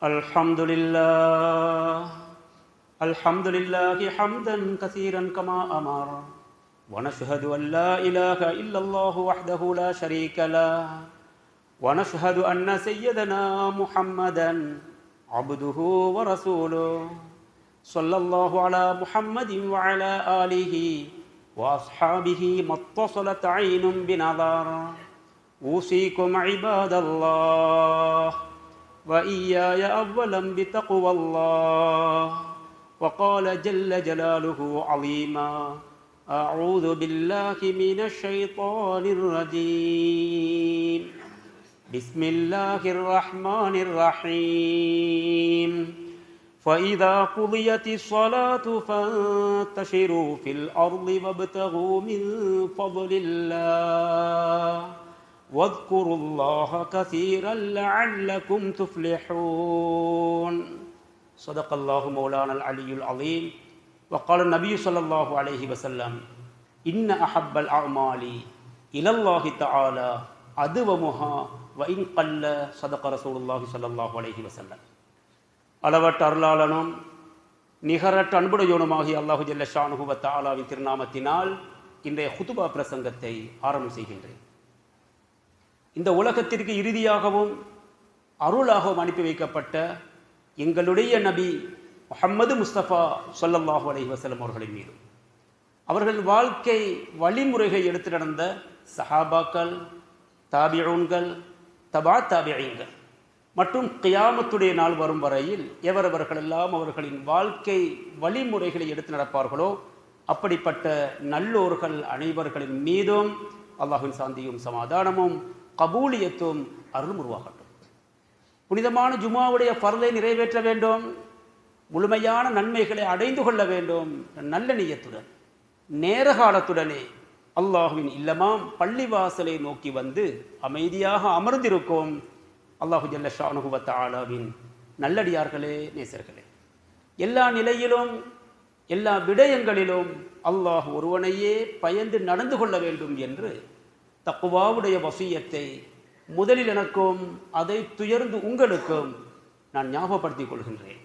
الحمد لله الحمد لله حمدا كثيرا كما أمر ونشهد أن لا إله إلا الله وحده لا شريك له ونشهد أن سيدنا محمدا عبده ورسوله صلى الله على محمد وعلى آله وأصحابه ما اتصلت عين بنظر أوصيكم عباد الله وإياي أولا بتقوى الله وقال جل جلاله عظيما أعوذ بالله من الشيطان الرجيم بسم الله الرحمن الرحيم فإذا قضيت الصلاة فانتشروا في الأرض وابتغوا من فضل الله واذكروا الله كثيرا لعلكم تفلحون صدق الله مولانا العلي العظيم وقال النبي صلى الله عليه وسلم إن أحب الأعمال إلى الله تعالى أدومها وإن قل صدق رسول الله صلى الله عليه وسلم அளவற்ற அருளாளனும் நிகரற்ற அன்புடையோனுமாகிய அல்லாஹு ஜல்ல ஷானுஹு வ தஆலாவின் திருநாமத்தினால் இன்றைய குதுபா பிரசங்கத்தை ஆரம்பம் செய்கின்றேன். இந்த உலகத்திற்கு இறுதியாகவும் அருளாகவும் அனுப்பி வைக்கப்பட்ட எங்களுடைய நபி முஹம்மது முஸ்தபா ஸல்லல்லாஹு அலைஹி வஸல்லம் அவர்களின் மீது அவர்கள் வாழ்க்கை வழிமுறைகளை எடுத்து நடந்த சஹாபாக்கள், தாபிஊன்கள், தபா தாபிஈன்கள் மற்றும் கியாமத்துடைய நாள் வரும் வரையில் எவரவர்களெல்லாம் அவர்களின் வாழ்க்கை வழிமுறைகளை எடுத்து நடப்பார்களோ அப்படிப்பட்ட நல்லோர்கள் அனைவர்களின் மீதும் அல்லாஹ்வின் சாந்தியும் சமாதானமும் கபூலியத்தும் அருளும் உருவாகட்டும். புனிதமான ஜுமாவுடைய ஃபர்லை நிறைவேற்ற வேண்டும், முழுமையான நன்மைகளை அடைந்து கொள்ள வேண்டும். நல்ல நியத்துடன் நேர காலத்துடனே அல்லாஹுவின் இல்லமாம் பள்ளிவாசலை நோக்கி வந்து அமைதியாக அமர்ந்திருக்கும் அல்லாஹு ஜல்ல ஷானுஹு வ தஆலாவின் நல்லடியார்களே, நேசர்களே, எல்லா நிலையிலும் எல்லா விடயங்களிலும் அல்லாஹ் ஒருவனையே பயந்து நடந்து கொள்ள வேண்டும் என்று தக்வாவுடைய வசியத்தை முதலில் எனக்கும் அதை துயர்ந்து உங்களுக்கும் நான் ஞாபகப்படுத்திக் கொள்கின்றேன்.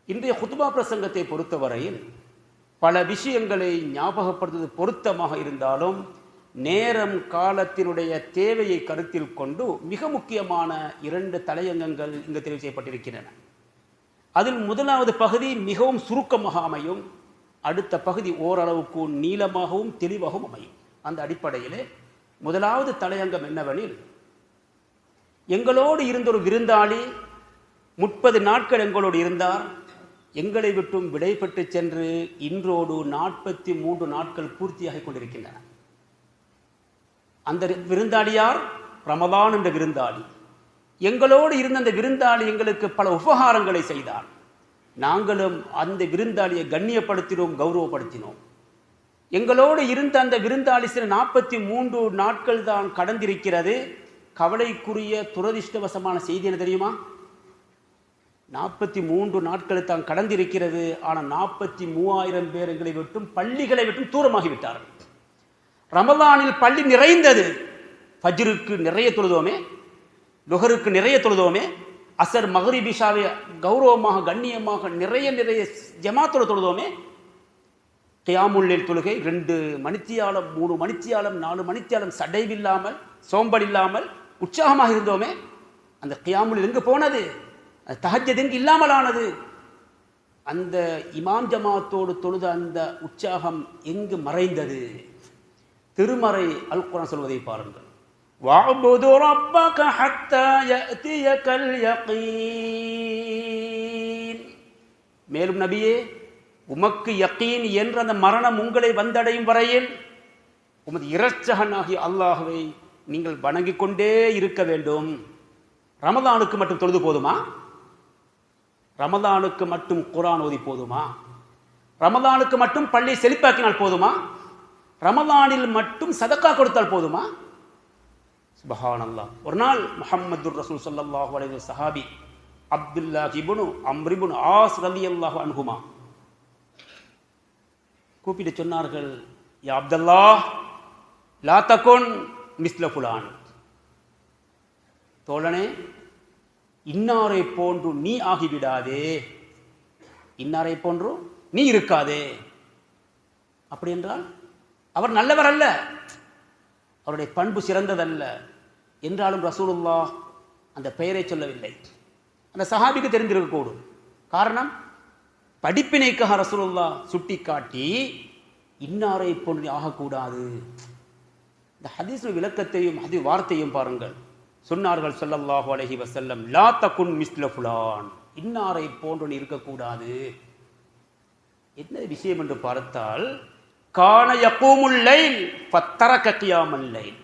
இன்றைய குத்பா பிரசங்கத்தை பொறுத்தவரையில் பல விஷயங்களை ஞாபகப்படுத்துவது பொருத்தமாக இருந்தாலும் நேரம் காலத்தினுடைய தேவையை கருத்தில் கொண்டு மிக முக்கியமான 2 தலையங்கங்கள் இங்கு தெரிவு செய்யப்பட்டிருக்கின்றன. அதில் முதலாவது பகுதி மிகவும் சுருக்கமாக அமையும், அடுத்த பகுதி ஓரளவுக்கு நீளமாகவும் தெளிவாகவும் அமையும். அந்த அடிப்படையிலே முதலாவது தலையங்கம் என்னவெனில், எங்களோடு இருந்த ஒரு விருந்தாளி 30 நாட்கள் எங்களோடு இருந்தார். எங்களை விட்டும் விடைபெற்று சென்று இன்றோடு 43 நாட்கள் பூர்த்தியாகிக் கொண்டிருக்கின்றன. அந்த விருந்தாளியார் ரமலான் என்ற விருந்தாளி. எங்களோடு இருந்த அந்த விருந்தாளி எங்களுக்கு பல உபகாரங்களை செய்தார். நாங்களும் அந்த விருந்தாளியை கண்ணியப்படுத்தினோம், கௌரவப்படுத்தினோம். எங்களோடு இருந்த அந்த விருந்தாளி சில 43 நாட்கள் தான் கடந்திருக்கிறது. கவலைக்குரிய துரதிர்ஷ்டவசமான செய்தி என்ன தெரியுமா? 43 நாட்கள் தான் கடந்திருக்கிறது. ஆனால் 43,000 பேர் எங்களை விட்டும் பள்ளிகளை விட்டும் தூரமாகிவிட்டார்கள். ரமலானில் பள்ளி நிறைந்தது. ஃபஜ்ருக்கு நிறைய தொழுதோமே, லுஹருக்கு நிறைய தொழுதோமே, அசர் மக்ரிப் இஷாவை கௌரவமாக கண்ணியமாக நிறைய ஜமாத்தோடு தொழுதோமே. கியாமுல் லைல் தொழுகை 2 மணித்தியாலம் 3 மணித்தியாலம் 4 மணித்தியாலம் சடைவில்லாமல் சோம்பல் இல்லாமல் உற்சாகமாக இருந்தோமே. அந்த கியாமுல் எங்கு போனது? தஹஜ்ஜுத் எங்கு இல்லாமல் ஆனது? அந்த இமாம் ஜமாத்தோடு தொழுத அந்த உற்சாகம் எங்கு மறைந்தது? திருமறை அல் குர்ஆன் சொல்வதை பாருங்கள். வஅபுது ரப்பக ஹத்தா யஅதியகல் யகீன். மேலும் நபியே, உமக்கு யகீன் என்ற அந்த மரணம் உங்களை வந்தடையும் வரையில் உமது இரட்சகனாகிய அல்லாஹ்வை நீங்கள் வணங்கிக் கொண்டே இருக்க வேண்டும். ரமலானுக்கு மட்டும் தொழுது போதுமா? ரமலானுக்கு மட்டும் குர்ஆன் ஓதி போதுமா? ரமலானுக்கு மட்டும் பள்ளி செழிப்பாக்கினால் போதுமா? ரமலானில் மட்டும் சதக்கா கொடுத்தால் போதுமா? சுப்ஹானல்லாஹ். ஒரு நாள் முஹம்மதுர் ரசூல் ஸல்லல்லாஹு அலைஹி வஸல்லம் சஹாபி அப்துல்லாஹ் இப்னு அம்ர் இப்னு ஆஸ் ரலியல்லாஹு அன்ஹுமா கூப்பிட்டு சொன்னார்கள், யா அப்துல்லாஹ் லா தகுன் மிஸ்ல ஃபுலான். தோழனே, இன்னாரை போன்று நீ ஆகிவிடாதே, இன்னாரை போன்று நீ இருக்காதே. அப்படி என்றால் அவர் நல்லவர் அல்ல, அவருடைய பண்பு சிறந்ததல்ல என்றாலும் ரசூலுல்லாஹ் அந்த பெயரை சொல்லவில்லை. அந்த சஹாபிக்கு தெரிந்திருக்கக்கூடும். காரணம், படிப்பினைக்காக ரசூலுல்லாஹ் சுட்டி காட்டி இன்னாரை போன்று ஆகக்கூடாது. இந்த ஹதீஸ் விளக்கத்தையும் ஹதீஸ் வார்த்தையும் பாருங்கள். சொன்னார்கள் ஸல்லல்லாஹு அலைஹி வஸல்லம், லா தகுன் மிஸ்ல ஃபுலான், இன்னாரை போன்று இருக்கக்கூடாது. என்ன விஷயம் என்று பார்த்தால், கான யகூமுல் லைல் ஃபத்தரக கியாமல் லைல்,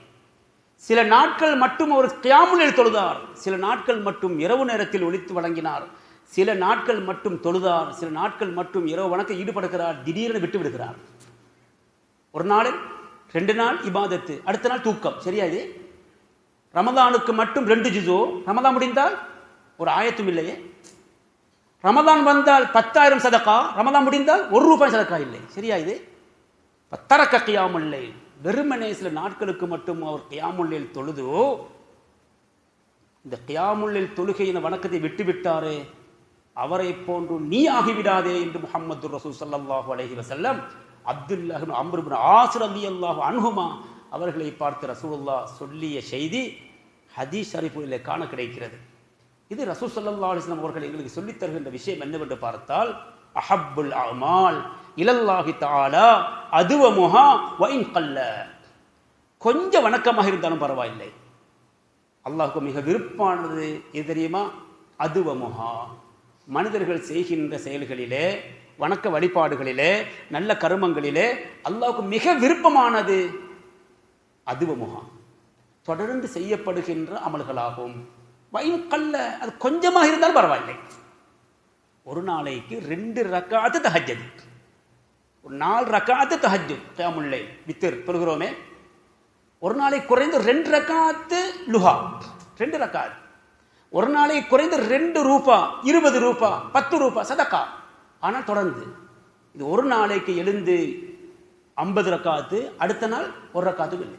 சில நாட்கள் மட்டும் அவர் கியாமுல் லைல் தொழுதார், சில நாட்கள் மட்டும் இரவு நேரத்தில் ஒளித்து வழங்கினார், சில நாட்கள் மட்டும் தொழுதார், சில நாட்கள் மட்டும் இரவு வணக்க ஈடுபடுகிறார், திடீரென விட்டு விடுகிறார். ஒரு நாள் 2 நாள் இபாதத்து, அடுத்த நாள் தூக்கம். சரியா? இது ரமதானுக்கு மட்டும் 2 ஜுஸு, ரமதான் முடிந்தால் ஒரு ஆயத்தும் இல்லையே. ரமதான் வந்தால் 10,000 சதகா, ரமதான் முடிந்தால் 1 ரூபாய் சதகா இல்லை. சரியா? இது பத்தரக்க கியாமுல் லைல், வெறுமனே சில நாட்களுக்கு மட்டும் அவர் கியாமுல் லைல் தொழுது, இந்த கியாமுல் லைல் தொழுகையின் வணக்கத்தை விட்டுவிட்டாரே, அவரை போன்று நீ ஆகிவிடாதே என்று முஹம்மது ரசூல் ஸல்லல்லாஹு அலைஹி வஸல்லம் அப்துல்லாஹ் இப்னு அம்ர் இப்னு ஆஸ் ரலியல்லாஹு அன்ஹுமா அவர்களை பார்த்து ரசூலுல்லாஹ் சொல்லிய செய்தி ஹதீஸ் ஷரீஃபிலே காண கிடைக்கிறது. இது ரசூல் ஸல்லல்லாஹு அலைஹி வஸல்லம் அவர்கள் எங்களுக்கு சொல்லித் தருகின்ற விஷயம் என்னவென்று பார்த்தால், அஹப்புல் அமால் இலல்லாஹி தஆலா அதுவமுஹா வ இன் கல்ல, கொஞ்சம் வணக்கமாக இருந்தாலும் பரவாயில்லை, அல்லாஹ்வுக்கு மிக விருப்பமானது எது தெரியுமா? அதுவமுஹா, மனிதர்கள் செய்கின்ற செயல்களிலே, வணக்க வழிபாடுகளிலே, நல்ல கருமங்களிலே அல்லாஹ்வுக்கு மிக விருப்பமானது அதுவமுஹா, தொடர்ந்து செய்யப்படுகின்ற அமல்களாகும். வயின் கல்ல, அது கொஞ்சமாக இருந்தாலும் பரவாயில்லை. ஒரு நாளைக்கு 2 ரக்காத்து தஹஜ்ஜுத், ஒரு 4 ரக்காத்து தஹஜ்ஜுத் கியாமுல் லைல் வித்ர் தொழுகிறோமே, ஒரு நாளைக்கு குறைந்து 2 ரக்காத்து லுஹா, 2 ரக்காத், ஒரு நாளைக்கு குறைந்து 2 ரூபா, 20 ரூபா, 10 ரூபா சதகா. ஆனால் தொடர்ந்து இது ஒரு நாளைக்கு எழுந்து 50 ரக்காத்து, அடுத்த நாள் 1 ரக்காத்தும் இல்லை.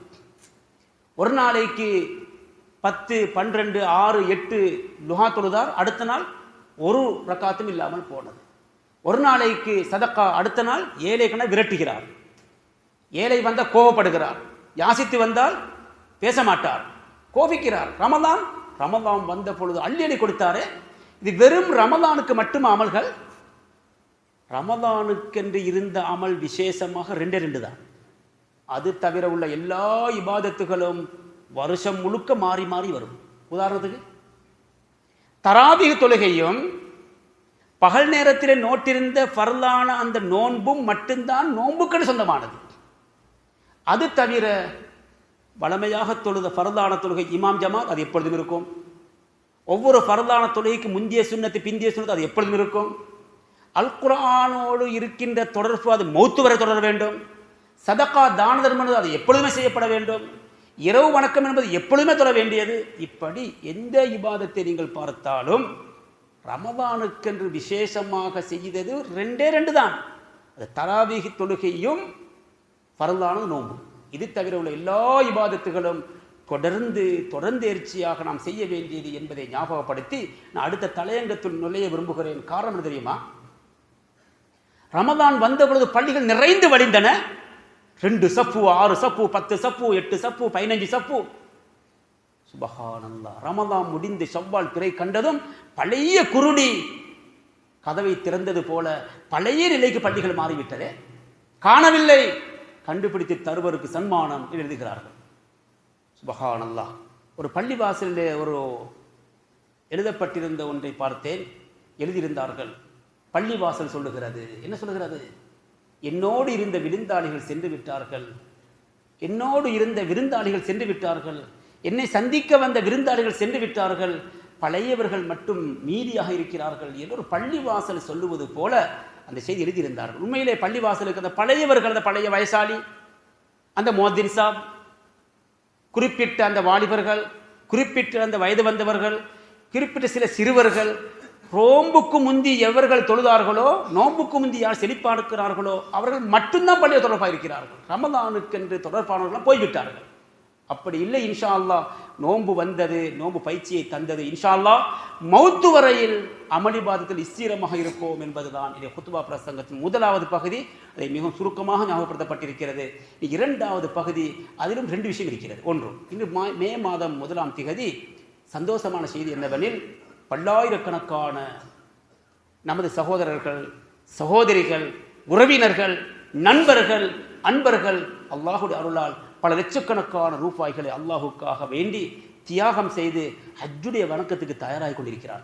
ஒரு நாளைக்கு 10, 12, 6, 8 லுஹா தொழுதார், அடுத்த நாள் 1 ரக்காத்தும் இல்லாமல் போனது. ஒரு நாளைக்கு சதக்கா, அடுத்த நாள் ஏழை கண்ண விரட்டுகிறார், ஏழை வந்தால் கோபப்படுகிறார், யாசித்து வந்தால் பேச மாட்டார், கோபிக்கிறார். ரமதான் ரமதான் வந்த பொழுது அள்ளி அள்ளி கொடுத்தாரே, இது வெறும் ரமதானுக்கு மட்டும் அமல்கள். ரமதானுக்கென்று இருந்த அமல் விசேஷமாக 2 தான். அது தவிர உள்ள எல்லா இபாதத்துகளும் வருஷம் முழுக்க மாறி மாறி வரும். உதாரணத்துக்கு தராபீஹ் தொழுகையும் பகல் நேரத்தில் நோட்டிருந்த ஃபர்லான அந்த நோன்பும் மட்டும்தான் நோன்புக்கு சொந்தமானது. அது தவிர வளமையாக தொழுத ஃபர்லான தொழுகை இமாம் ஜமாத் அது எப்பொழுதும் இருக்கும். ஒவ்வொரு ஃபர்லான தொழுகைக்கு முந்திய சுன்னத்து பிந்திய சுன்னத்து அது எப்பொழுதும் இருக்கும். அல் குர்ஆனோடு இருக்கின்ற தொடர்பு அது மௌத்து வரை தொடர வேண்டும். சதகா தான தர்மம் அது எப்பொழுதுமே செய்யப்பட வேண்டும். இரவு வணக்கம் என்பது எப்பொழுதுமே தொழ வேண்டியது. இப்படி எந்த இபாதத்தை நீங்கள் பார்த்தாலும் ரமதானுக்கென்று விசேஷமாக செய்தது 2 தான். அது தராவீஹ் தொழுகையும் ஃபர்லான நோன்பு. இது தவிர உள்ள எல்லா இபாதத்துகளும் தொடர்ந்தேர்ச்சியாக நாம் செய்ய வேண்டியது என்பதை ஞாபகப்படுத்தி நான் அடுத்த தலையங்கத்தில் நுழைய விரும்புகிறேன். காரணம் தெரியுமா? ரமதான் வந்த பொழுது பள்ளிகள் நிறைந்து வழிந்தன. 2 சப்பு, 6 சப்பு, 10 சப்பு, 8 சப்பு, 15 சப்பு. சுபஹானல்லாஹ். ரமதான் முடிந்து ஷவ்வால் பிறை கண்டதும் பழைய குருடி கதவை திறந்தது போல பழைய நிலைக்கு பள்ளிகள் மாறிவிட்டதே. காணவில்லை, கண்டுபிடித்து தருவருக்கு சன்மானம் எழுதுகிறார்கள். சுபஹானல்லாஹ். ஒரு பள்ளி வாசலிலே ஒரு எழுதப்பட்டிருந்த ஒன்றை பார்த்தேன். எழுதியிருந்தார்கள், பள்ளி வாசல் சொல்லுகிறது. என்ன சொல்லுகிறது? என்னோடு இருந்த விருந்தாளிகள் சென்று விட்டார்கள், என்னோடு இருந்த விருந்தாளிகள் சென்று விட்டார்கள், என்னை சந்திக்க வந்த விருந்தாளிகள் சென்று விட்டார்கள், பழையவர்கள் மட்டும் மீதியாக இருக்கிறார்கள் என்று ஒரு பள்ளிவாசல் சொல்லுவது போல அந்த செய்தி எழுதியிருந்தார்கள். உண்மையிலே பள்ளிவாசலுக்கு அந்த பழையவர்கள், அந்த பழைய வயசாளி, அந்த முஅத்தின் சாப், குறிப்பிட்ட அந்த வாலிபர்கள், குறிப்பிட்ட அந்த வயது வந்தவர்கள், குறிப்பிட்ட சில சிறுவர்கள், நோம்புக்கு முந்தி எவர்கள் தொழுதார்களோ, நோம்புக்கு முந்தி யார் செழிப்பாடுக்கிறார்களோ அவர்கள் மட்டும்தான் பள்ளியை தொடர்பாக இருக்கிறார்கள். ரமதானுக்கென்று தொடர்பானவர்கள் போய்விட்டார்கள். அப்படி இல்லை இன்ஷா அல்லாஹ் நோன்பு வந்தது, நோன்பு பயிற்சியை தந்தது, இன்ஷா அல்லாஹ் மௌத்து வரையில் அமளிபாதத்தில் ஸ்திரமாக இருப்போம் என்பதுதான் இந்த குத்பா பிரசங்கத்தின் முதலாவது பகுதி. அதை மிகவும் சுருக்கமாக ஞாபகப்படுத்தப்பட்டிருக்கிறது. இரண்டாவது பகுதி, அதிலும் 2 விஷயம் இருக்கிறது. ஒன்று, இன்று மே மாதம் 1ஆம் திகதி சந்தோஷமான செய்தி என்னவெனில், பல்லாயிரக்கணக்கான நமது சகோதரர்கள், சகோதரிகள், உறவினர்கள், நண்பர்கள், அன்பர்கள் அல்லாஹுடைய அருளால் பல லட்சக்கணக்கான ரூபாய்களை அல்லாஹுக்காக வேண்டி தியாகம் செய்து ஹஜ்ஜுடைய வணக்கத்துக்கு தயாராகி கொண்டிருக்கிறார்.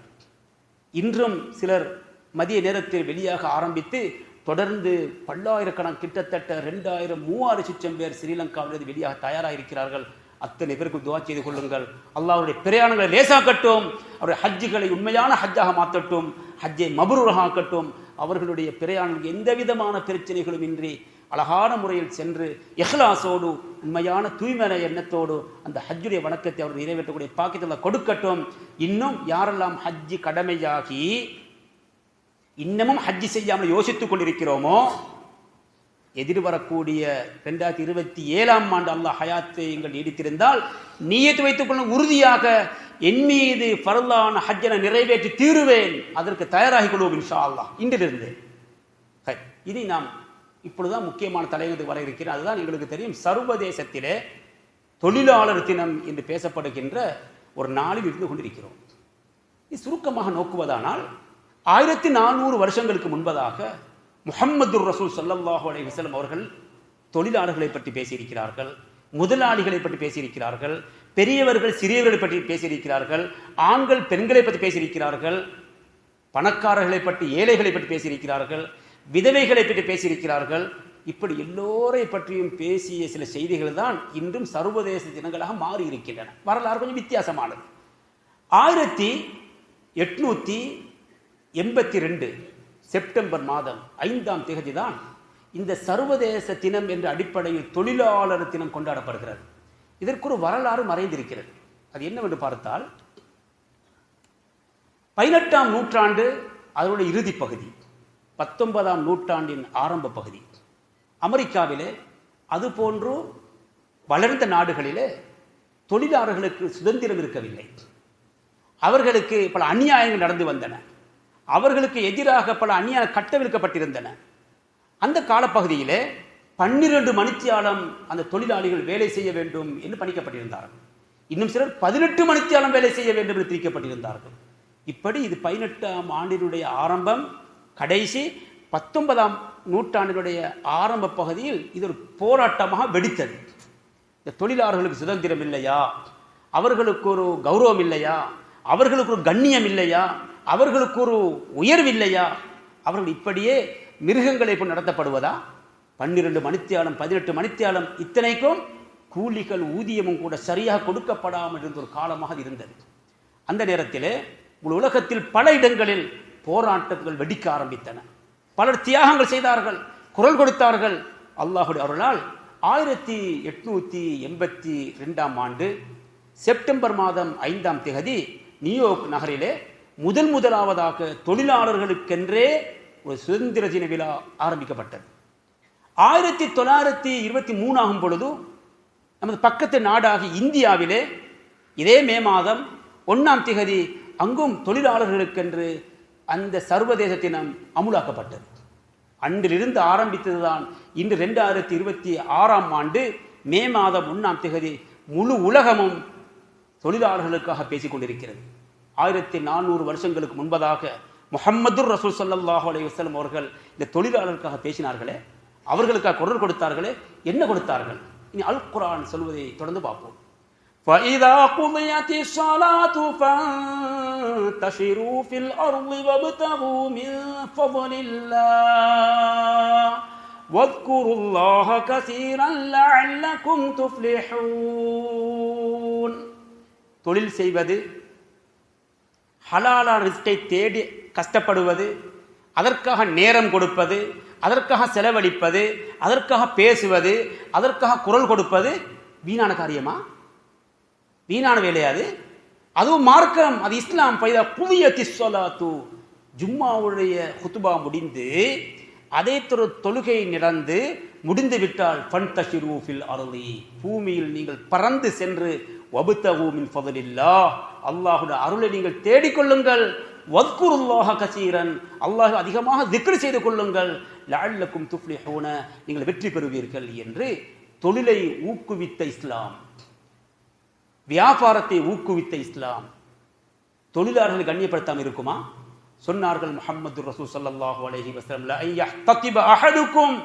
இன்றும் சிலர் மதிய நேரத்தில் வெளியாக ஆரம்பித்து தொடர்ந்து கிட்டத்தட்ட 2000, 3000 லட்சம் பேர் ஸ்ரீலங்காவிலிருந்து வெளியாக தயாராக இருக்கிறார்கள். அத்தனை பேருக்கு துவா செய்து கொள்ளுங்கள். அல்லாஹ்வுடைய பிரயாணங்களை லேசாக்கட்டும், அவருடைய ஹஜ்ஜுகளை உண்மையான ஹஜ்ஜாக மாற்றட்டும், ஹஜ்ஜை மபரூராகட்டும். அவர்களுடைய பிரயாணங்கள் எந்த விதமான பிரச்சனைகளும் இன்றி அழகான முறையில் சென்று இஹ்லாஸோடு உண்மையான தூய்மையான எண்ணத்தோடு அந்த ஹஜ்ஜுடைய வணக்கத்தை அவர் நிறைவேற்றக்கூடிய பாக்கியத்தை கொடுக்கட்டும். இன்னும் யாரெல்லாம் ஹஜ்ஜி கடமையாகி இன்னமும் ஹஜ்ஜி செய்யாமல் யோசித்துக் கொண்டிருக்கிறோமோ, எதிர்வரக்கூடிய 2027ஆம் ஆண்டு அல்லாஹ் ஹயாத்தை எங்கள் நீடித்திருந்தால் நீயத்து வைத்துக் கொள்ள உறுதியாக என் மீது ஃபர்லான ஹஜ்ஜனை நிறைவேற்றி தீருவேன், அதற்கு தயாராகி கொள்வோம் இன்ஷா அல்லாஹ் இன்றிலிருந்து. இனி நாம் இப்பொழுதுதான் முக்கியமான தலைவருக்கு வர இருக்கிறேன். அதுதான் எங்களுக்கு தெரியும், சர்வதேசத்திலே தொழிலாளர் தினம் என்று பேசப்படுகின்ற ஒரு நாளில் இருந்து கொண்டிருக்கிறோம். இது சுருக்கமாக நோக்குவதானால் 1400 வருஷங்களுக்கு முன்பதாக முஹம்மது ரசூல் ஸல்லல்லாஹு அலைஹி வஸல்லம் அவர்கள் தொழிலாளர்களை பற்றி பேசியிருக்கிறார்கள், முதலாளிகளை பற்றி பேசியிருக்கிறார்கள், பெரியவர்கள் சிறியவர்களை பற்றி பேசியிருக்கிறார்கள், ஆண்கள் பெண்களை பற்றி பேசியிருக்கிறார்கள், பணக்காரர்களை பற்றி ஏழைகளை பற்றி பேசியிருக்கிறார்கள், விதவைகளை பற்றி பேசியிருக்கிறார்கள். இப்படி எல்லோரை பற்றியும் பேசிய சில செய்திகள் தான் இன்றும் சர்வதேச தினங்களாக மாறி இருக்கின்றன. வரலாறு கொஞ்சம் வித்தியாசமானது. 1882 செப்டம்பர் மாதம் 5ஆம் தேதி தான் இந்த சர்வதேச தினம் என்ற அடிப்படையில் தொழிலாளர் தினம் கொண்டாடப்படுகிறது. இதற்கு ஒரு வரலாறு மறைந்திருக்கிறது. அது என்னவென்று பார்த்தால், 18ஆம் நூற்றாண்டு அதனுடைய இறுதி பகுதி, 19ஆம் நூற்றாண்டின் ஆரம்ப பகுதி, அமெரிக்காவிலே அதுபோன்று வளர்ந்த நாடுகளிலே தொழிலாளர்களுக்கு சுதந்திரம் இருக்கவில்லை. அவர்களுக்கு பல அநியாயங்கள் நடந்து வந்தன. அவர்களுக்கு எதிராக பல அநியாய கட்டவிழ்க்கப்பட்டிருந்தன. அந்த காலப்பகுதியிலே 12 மணித்தியாலம் அந்த தொழிலாளிகள் வேலை செய்ய வேண்டும் என்று பணிக்கப்பட்டிருந்தார்கள். இன்னும் சிலர் 18 மணித்தியாலம் வேலை செய்ய வேண்டும் என்று பிரிக்கப்பட்டிருந்தார்கள். இப்படி இது 18ஆம் ஆண்டினுடைய ஆரம்பம், கடைசி 19ஆம் நூற்றாண்டினுடைய ஆரம்ப பகுதியில் இது ஒரு போராட்டமாக வெடித்தது. இந்த தொழிலாளர்களுக்கு சுதந்திரம் இல்லையா, அவர்களுக்கு ஒரு கௌரவம் இல்லையா, அவர்களுக்கு ஒரு கண்ணியம் இல்லையா, அவர்களுக்கு ஒரு உயர்வு இல்லையா, அவர்கள் இப்படியே மிருகங்களை போல் நடத்தப்படுவதா? 12 மணித்தியாலம் 18 மணித்தியாலம், இத்தனைக்கும் கூலிகள் ஊதியமும் கூட சரியாக கொடுக்கப்படாமல் இருந்த ஒரு காலமாக இருந்தது. அந்த நேரத்தில் உலகத்தில் பல இடங்களில் போராட்டங்கள் வெடிக்க ஆரம்பித்தன. பலர் தியாகங்கள் செய்தார்கள், குரல் கொடுத்தார்கள். அல்லாஹுடைய அருளால் 1882ஆம் ஆண்டு செப்டம்பர் மாதம் 5ஆம் தேதி நியூயார்க் நகரிலே முதலாவதாக தொழிலாளர்களுக்கென்றே ஒரு சுதந்திர தின விழா ஆரம்பிக்கப்பட்டது. 1923 ஆகும் பொழுது நமது பக்கத்து நாடாகி இந்தியாவிலே இதே மே மாதம் 1ஆம் தேதி அங்கும் தொழிலாளர்களுக்கென்று அந்த சர்வதேச தினம் அமுலாக்கப்பட்டது. அன்றிலிருந்து ஆரம்பித்ததுதான் இன்று 2026ஆம் ஆண்டு மே மாதம் 1ஆம் தேதி முழு உலகமும் தொழிலாளர்களுக்காக பேசிக் கொண்டிருக்கிறது. 1400 வருஷங்களுக்கு முன்பதாக முஹம்மது ரசூல் ஸல்லல்லாஹு அலைஹி வஸல்லம் அவர்கள் இந்த தொழிலாளர்களுக்காக பேசினார்களே, அவர்களுக்காக குரல் கொடுத்தார்களே, என்ன கொடுத்தார்கள்? இனி அல் குர்ஆன் சொல்வதை தொடர்ந்து பார்ப்போம். فَإِذَا قُضِيَتِ الصَّلَاةُ فَانتَشِرُوا فِي الْأَرْضِ وَابْتَغُوا مِنْ فَضْلِ اللَّهِ وَاذْكُرُوا اللَّهَ كَثِيرًا لَعَلَّكُمْ تُفْلِحُونَ. தொழில் செய்வது, ஹலாலான ரிஸ்கை தேடி கஷ்டப்படுவது, அதற்காக நேரம் கொடுப்பது, அதற்காக செலவழிப்பது, அதற்காக பேசுவது, அதற்காக குரல் கொடுப்பது வீணான காரியமா? வீணான வேலையாது? அதுவும் மார்க்கம், அது இஸ்லாம். புதியத்தி ஸலாத்து, ஜும்மாவுடைய ஹுத்பா முடிந்து அதை தொழுகை நடந்து முடிந்து விட்டால் ஃபன்தஷிரு ஃபில் அர்தி, பூமியில் நீங்கள் பறந்து சென்று வபுதகு மின் ஃபضலில்லாஹ், அல்லாஹ்வுடைய அருளை நீங்கள் தேடிக்கொள்ளுங்கள். வத்குருல்லாஹ கஸீரன், அல்லாஹ் அதிகமாக திக்ர் செய்து கொள்ளுங்கள். லஅல்லக்கும் துஃப்லிஹூன, நீங்கள் வெற்றி பெறுவீர்கள் என்று தொழிலை ஊக்குவித்த இஸ்லாம், வியாபாரத்தை ஊக்குவித்த இஸ்லாம் தொழிலாளர்களை கண்ணியப்படுத்தாமல் இருக்குமா? சொன்னார்கள் முஹம்மது ரசூல் ஸல்லல்லாஹு அலைஹி வஸல்லம், லா யஹ்தகிப அஹதுக்கும்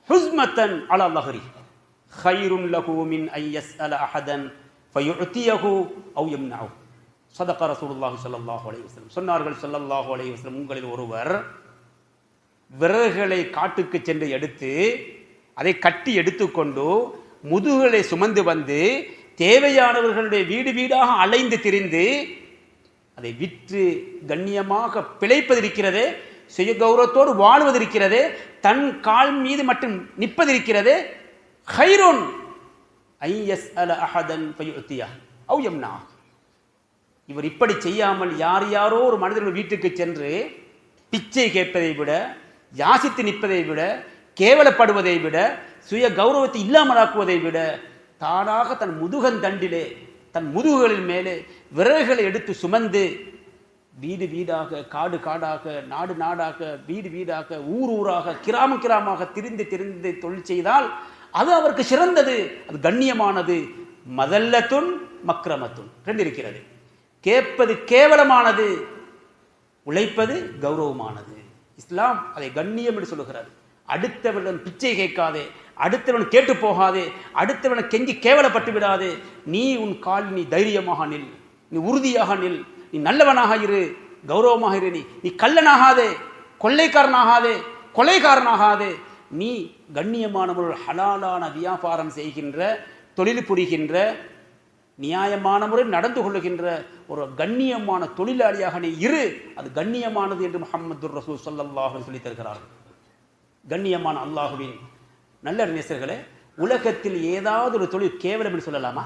ஹுஸ்மத்தன் அலா லஹ்ரி கைருன் லஹு மின் அன் யஸ்அல அஹதன் ஃபயுஅதியஹு அவ் யம்னஅஹு. ஸதக ரசூலுல்லாஹி ஸல்லல்லாஹு அலைஹி வஸல்லம். சொன்னார்கள் ஸல்லல்லாஹு அலைஹி வஸல்லம், உங்களில் ஒருவர் விறகுகளை காட்டுக்கு சென்று எடுத்து அதை கட்டி எடுத்துக்கொண்டு முதுகுகளை சுமந்து வந்து தேவையானவர்களுடைய வீடு வீடாக அலைந்து திரிந்து அதை விற்று கண்ணியமாக பிழைப்பதிருக்கிறதே, சுய கௌரவத்தோடு வாழ்வதிருக்கிறதே, தன் கால் மீது மட்டும் நிற்பதிருக்கிறதே, கைருன் அன் யஸ்அல அஹதன் ஃபயுஅதியஹு அவ் யம்னஅஹு. இவர் இப்படி செய்யாமல் யார் யாரோ ஒரு மனிதர்கள் வீட்டுக்கு சென்று பிச்சை கேட்பதை விட, யாசித்து நிற்பதை விட, கேவலப்படுவதை விட, சுய கௌரவத்தை இல்லாமலாக்குவதை விட தானாக தன் முதுகந்தண்டிலே, தன் முதுகுகளின் மேலே விறகுகளை எடுத்து சுமந்து வீடு வீடாக, காடு காடாக, நாடு நாடாக, வீடு வீடாக, ஊர் ஊராக, கிராம கிராமமாக திரிந்து திரிந்து தொழில் செய்தால் அது அவருக்கு சிறந்தது, அது கண்ணியமானது. மதல்லத்துன் மக்ரமத்துன் ரெண்டு இருக்கிறது. கேட்பது கேவலமானது, உழைப்பது கௌரவமானது. இஸ்லாம் அதை கண்ணியம் என்று சொல்லுகிறது. அடுத்தவனிடம் பிச்சை கேட்காதே, அடுத்தவன் கேட்டு போகாதே, அடுத்தவனை கெஞ்சி கேவலப்பட்டு விடாதே. நீ உன் கால் நீ தைரியமாக நில், நீ உறுதியாக நில், நீ நல்லவனாக இரு, கௌரவமாக இரு. நீ கள்ளனாகாதே, கொள்ளைக்காரனாகாதே, கொலைகாரனாகாதே. நீ கண்ணியமானவர்கள் ஹலாலான வியாபாரம் செய்கின்ற, தொழில் புரிகின்ற, நியாயமான முறை நடந்து கொள்ளுகின்ற ஒரு கண்ணியமான தொழிலாளியாக நீ இரு. அது கண்ணியமானது என்று முஹம்மது ரசூல் ஸல்லல்லாஹு அலைஹி வஸல்லம் சொல்லி தருகிறார்கள். கண்ணியமான அல்லாஹுவின் நல்ல நேசர்களே, உலகத்தில் ஏதாவது ஒரு தொழில் கேவலம் என்று சொல்லலாமா?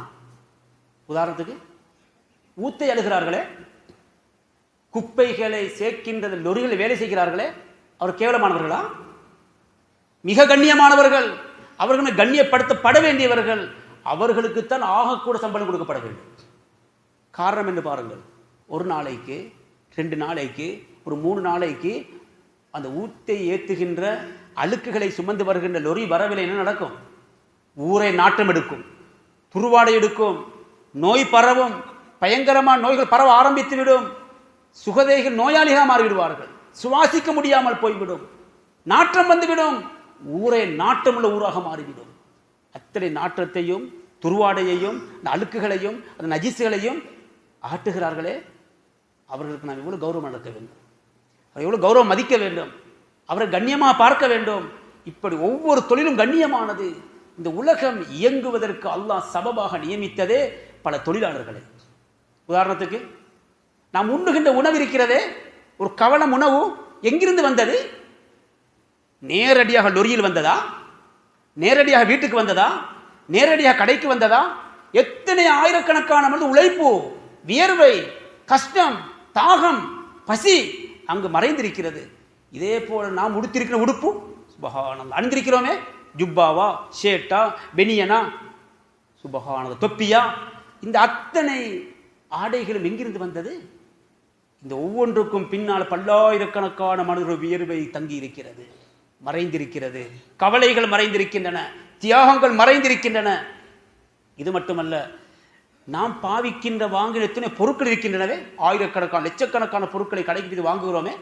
உதாரணத்துக்கு ஊத்தை அழுகிறார்களே, குப்பைகளை சேர்க்கின்ற லொரிகளை வேலை செய்கிறார்களே, அவர் கேவலமானவர்களா? மிக கண்ணியமானவர்கள், அவர்கள் கண்ணியப்படுத்தப்பட வேண்டியவர்கள். அவர்களுக்குத்தான் ஆகக்கூட சம்பளம் கொடுக்கப்பட வேண்டும். காரணம் என்று பாருங்கள், ஒரு நாளைக்கு, 2 நாளைக்கு, ஒரு 3 நாளைக்கு அந்த ஊத்தை ஏற்றுகின்ற, அழுக்குகளை சுமந்து வருகின்ற லொரி வரவில்லை, என்ன நடக்கும்? ஊரை நாட்டம் எடுக்கும், துருவாடை எடுக்கும், நோய் பரவும், பயங்கரமான நோய்கள் பரவ ஆரம்பித்துவிடும். சுகதேகிகள் நோயாளிகளாக மாறிவிடுவார்கள், சுவாசிக்க முடியாமல் போய்விடும், நாற்றம் வந்துவிடும், ஊரை நாட்டமுள்ள ஊராக மாறிவிடும். அத்தனை நாற்றத்தையும் துருவாடையையும் அழுக்குகளையும் அந்த நஜிசுகளையும் ஆட்டுகிறார்களே, அவர்களுக்கு நாம் எவ்வளவு கௌரவம் நடக்க வேண்டும், அவர் எவ்வளவு கௌரவம் மதிக்க வேண்டும், அவரை கண்ணியமாக பார்க்க வேண்டும். இப்படி ஒவ்வொரு தொழிலும் கண்ணியமானது. இந்த உலகம் இயங்குவதற்கு அல்லாஹ் சபபாக நியமித்ததே பல தொழிலாளர்களை. உதாரணத்துக்கு நாம் உண்ணுகின்ற உணவு இருக்கிறதே, ஒரு கவனம் உணவு எங்கிருந்து வந்தது? நேரடியாக லொரியில் வந்ததா? நேரடியாக வீட்டுக்கு வந்ததா? நேரடியாக கடைக்கு வந்ததா? எத்தனை ஆயிரக்கணக்கான உழைப்பு, வியர்வை, கஷ்டம், தாகம், பசி அங்கு மறைந்திருக்கிறது. இதே போல நாம் உடுத்திருக்கிற உடுப்பு, சுபஹானல்லாஹ், அணிந்திருக்கிறோமே, ஜுப்பாவா, ஷேட்டா, பெனியனா, சுபஹானல்லாஹ், தொப்பியா, இந்த அத்தனை ஆடைகளும் எங்கிருந்து வந்தது? இந்த ஒவ்வொன்றுக்கும் பின்னால் பல்லாயிரக்கணக்கான மனிதர்கள் வியர்வை தங்கி இருக்கிறது, மறைந்திருக்கிறது, கவலைகள் மறைந்திருக்கின்றன, தியாகங்கள் மறைந்திருக்கின்றன. இது மட்டுமல்ல, நாம் பாவிக்கின்ற வாங்கின எத்தனை பொருட்கள் இருக்கின்றனவே, ஆயிரக்கணக்கான லட்சக்கணக்கான பொருட்களை கடைக்கு வாங்குகிறோமே,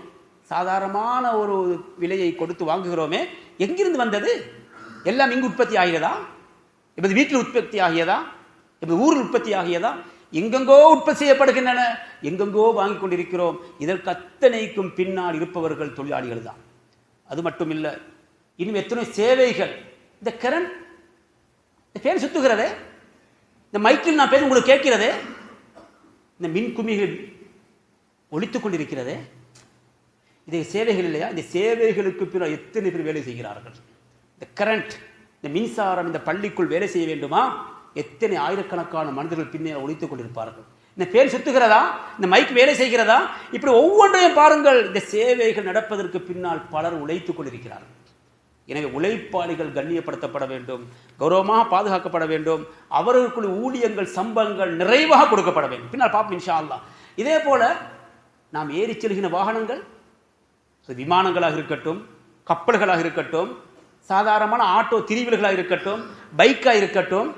சாதாரணமான ஒரு விலையை கொடுத்து வாங்குகிறோமே, எங்கிருந்து வந்தது? எல்லாம் இங்கு உற்பத்தி ஆகியதா? இப்போது வீட்டில் உற்பத்தி ஆகியதா? இப்போது ஊரில் உற்பத்தி ஆகியதா? எங்கெங்கோ உற்பத்தி செய்யப்படுகின்றன, எங்கெங்கோ வாங்கி கொண்டிருக்கிறோம். இதற்கு அத்தனைக்கும் பின்னால் இருப்பவர்கள் தொழிலாளிகள் தான். அது மட்டும் இல்லை, இன்னும் எத்தனை சேவைகள். இந்த கரண்ட், இந்த பேர் சுத்துகிறதே, இந்த மைக்கில் நான் பேச உங்களுக்கு கேட்கிறதே, இந்த மின் குமிகள் ஒலித்துக் கொண்டிருக்கிறதே, இதை சேவைகள் இல்லையா? இந்த சேவைகளுக்கு பின்னால் எத்தனை பேர் வேலை செய்கிறார்கள்? இந்த கரண்ட், இந்த மின்சாரம் இந்த பள்ளிக்குள் வேலை செய்ய வேண்டுமா? எத்தனை ஆயிரக்கணக்கான மனிதர்கள் பின்னே ஒலித்துக் கொண்டிருப்பார்கள். இந்த பேர் சுத்துகிறதா? இந்த மைக் வேலை செய்கிறதா? இப்படி ஒவ்வொன்றையும் பாருங்கள். இந்த சேவைகள் நடப்பதற்கு பின்னால் பலர் உழைத்துக் கொண்டிருக்கிறார்கள். எனவே உழைப்பாளிகள் கண்ணியப்படுத்தப்பட வேண்டும், கௌரவமாக பாதுகாக்கப்பட வேண்டும், அவர்களுக்குள்ள ஊழியங்கள் சம்பளங்கள் நிறைவாக கொடுக்கப்பட வேண்டும். பின்னால் பார்ப்போம் இன்ஷா அல்லாஹ். இதே போல நாம் ஏறி செல்கிற வாகனங்கள் விமானங்களாக இருக்கட்டும், கப்பல்களாக இருக்கட்டும், சாதாரணமான ஆட்டோ திரிவீல்களாக இருக்கட்டும், பைக்காக இருக்கட்டும்,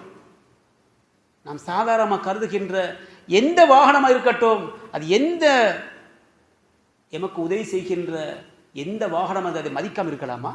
நாம் சாதாரணமாக கருதுகின்ற எந்த வாகனமாக இருக்கட்டும், அது எந்த எமக்கு உதவி செய்கின்ற எந்த வாகனம் அதை மதிக்காமல் இருக்கலாமா?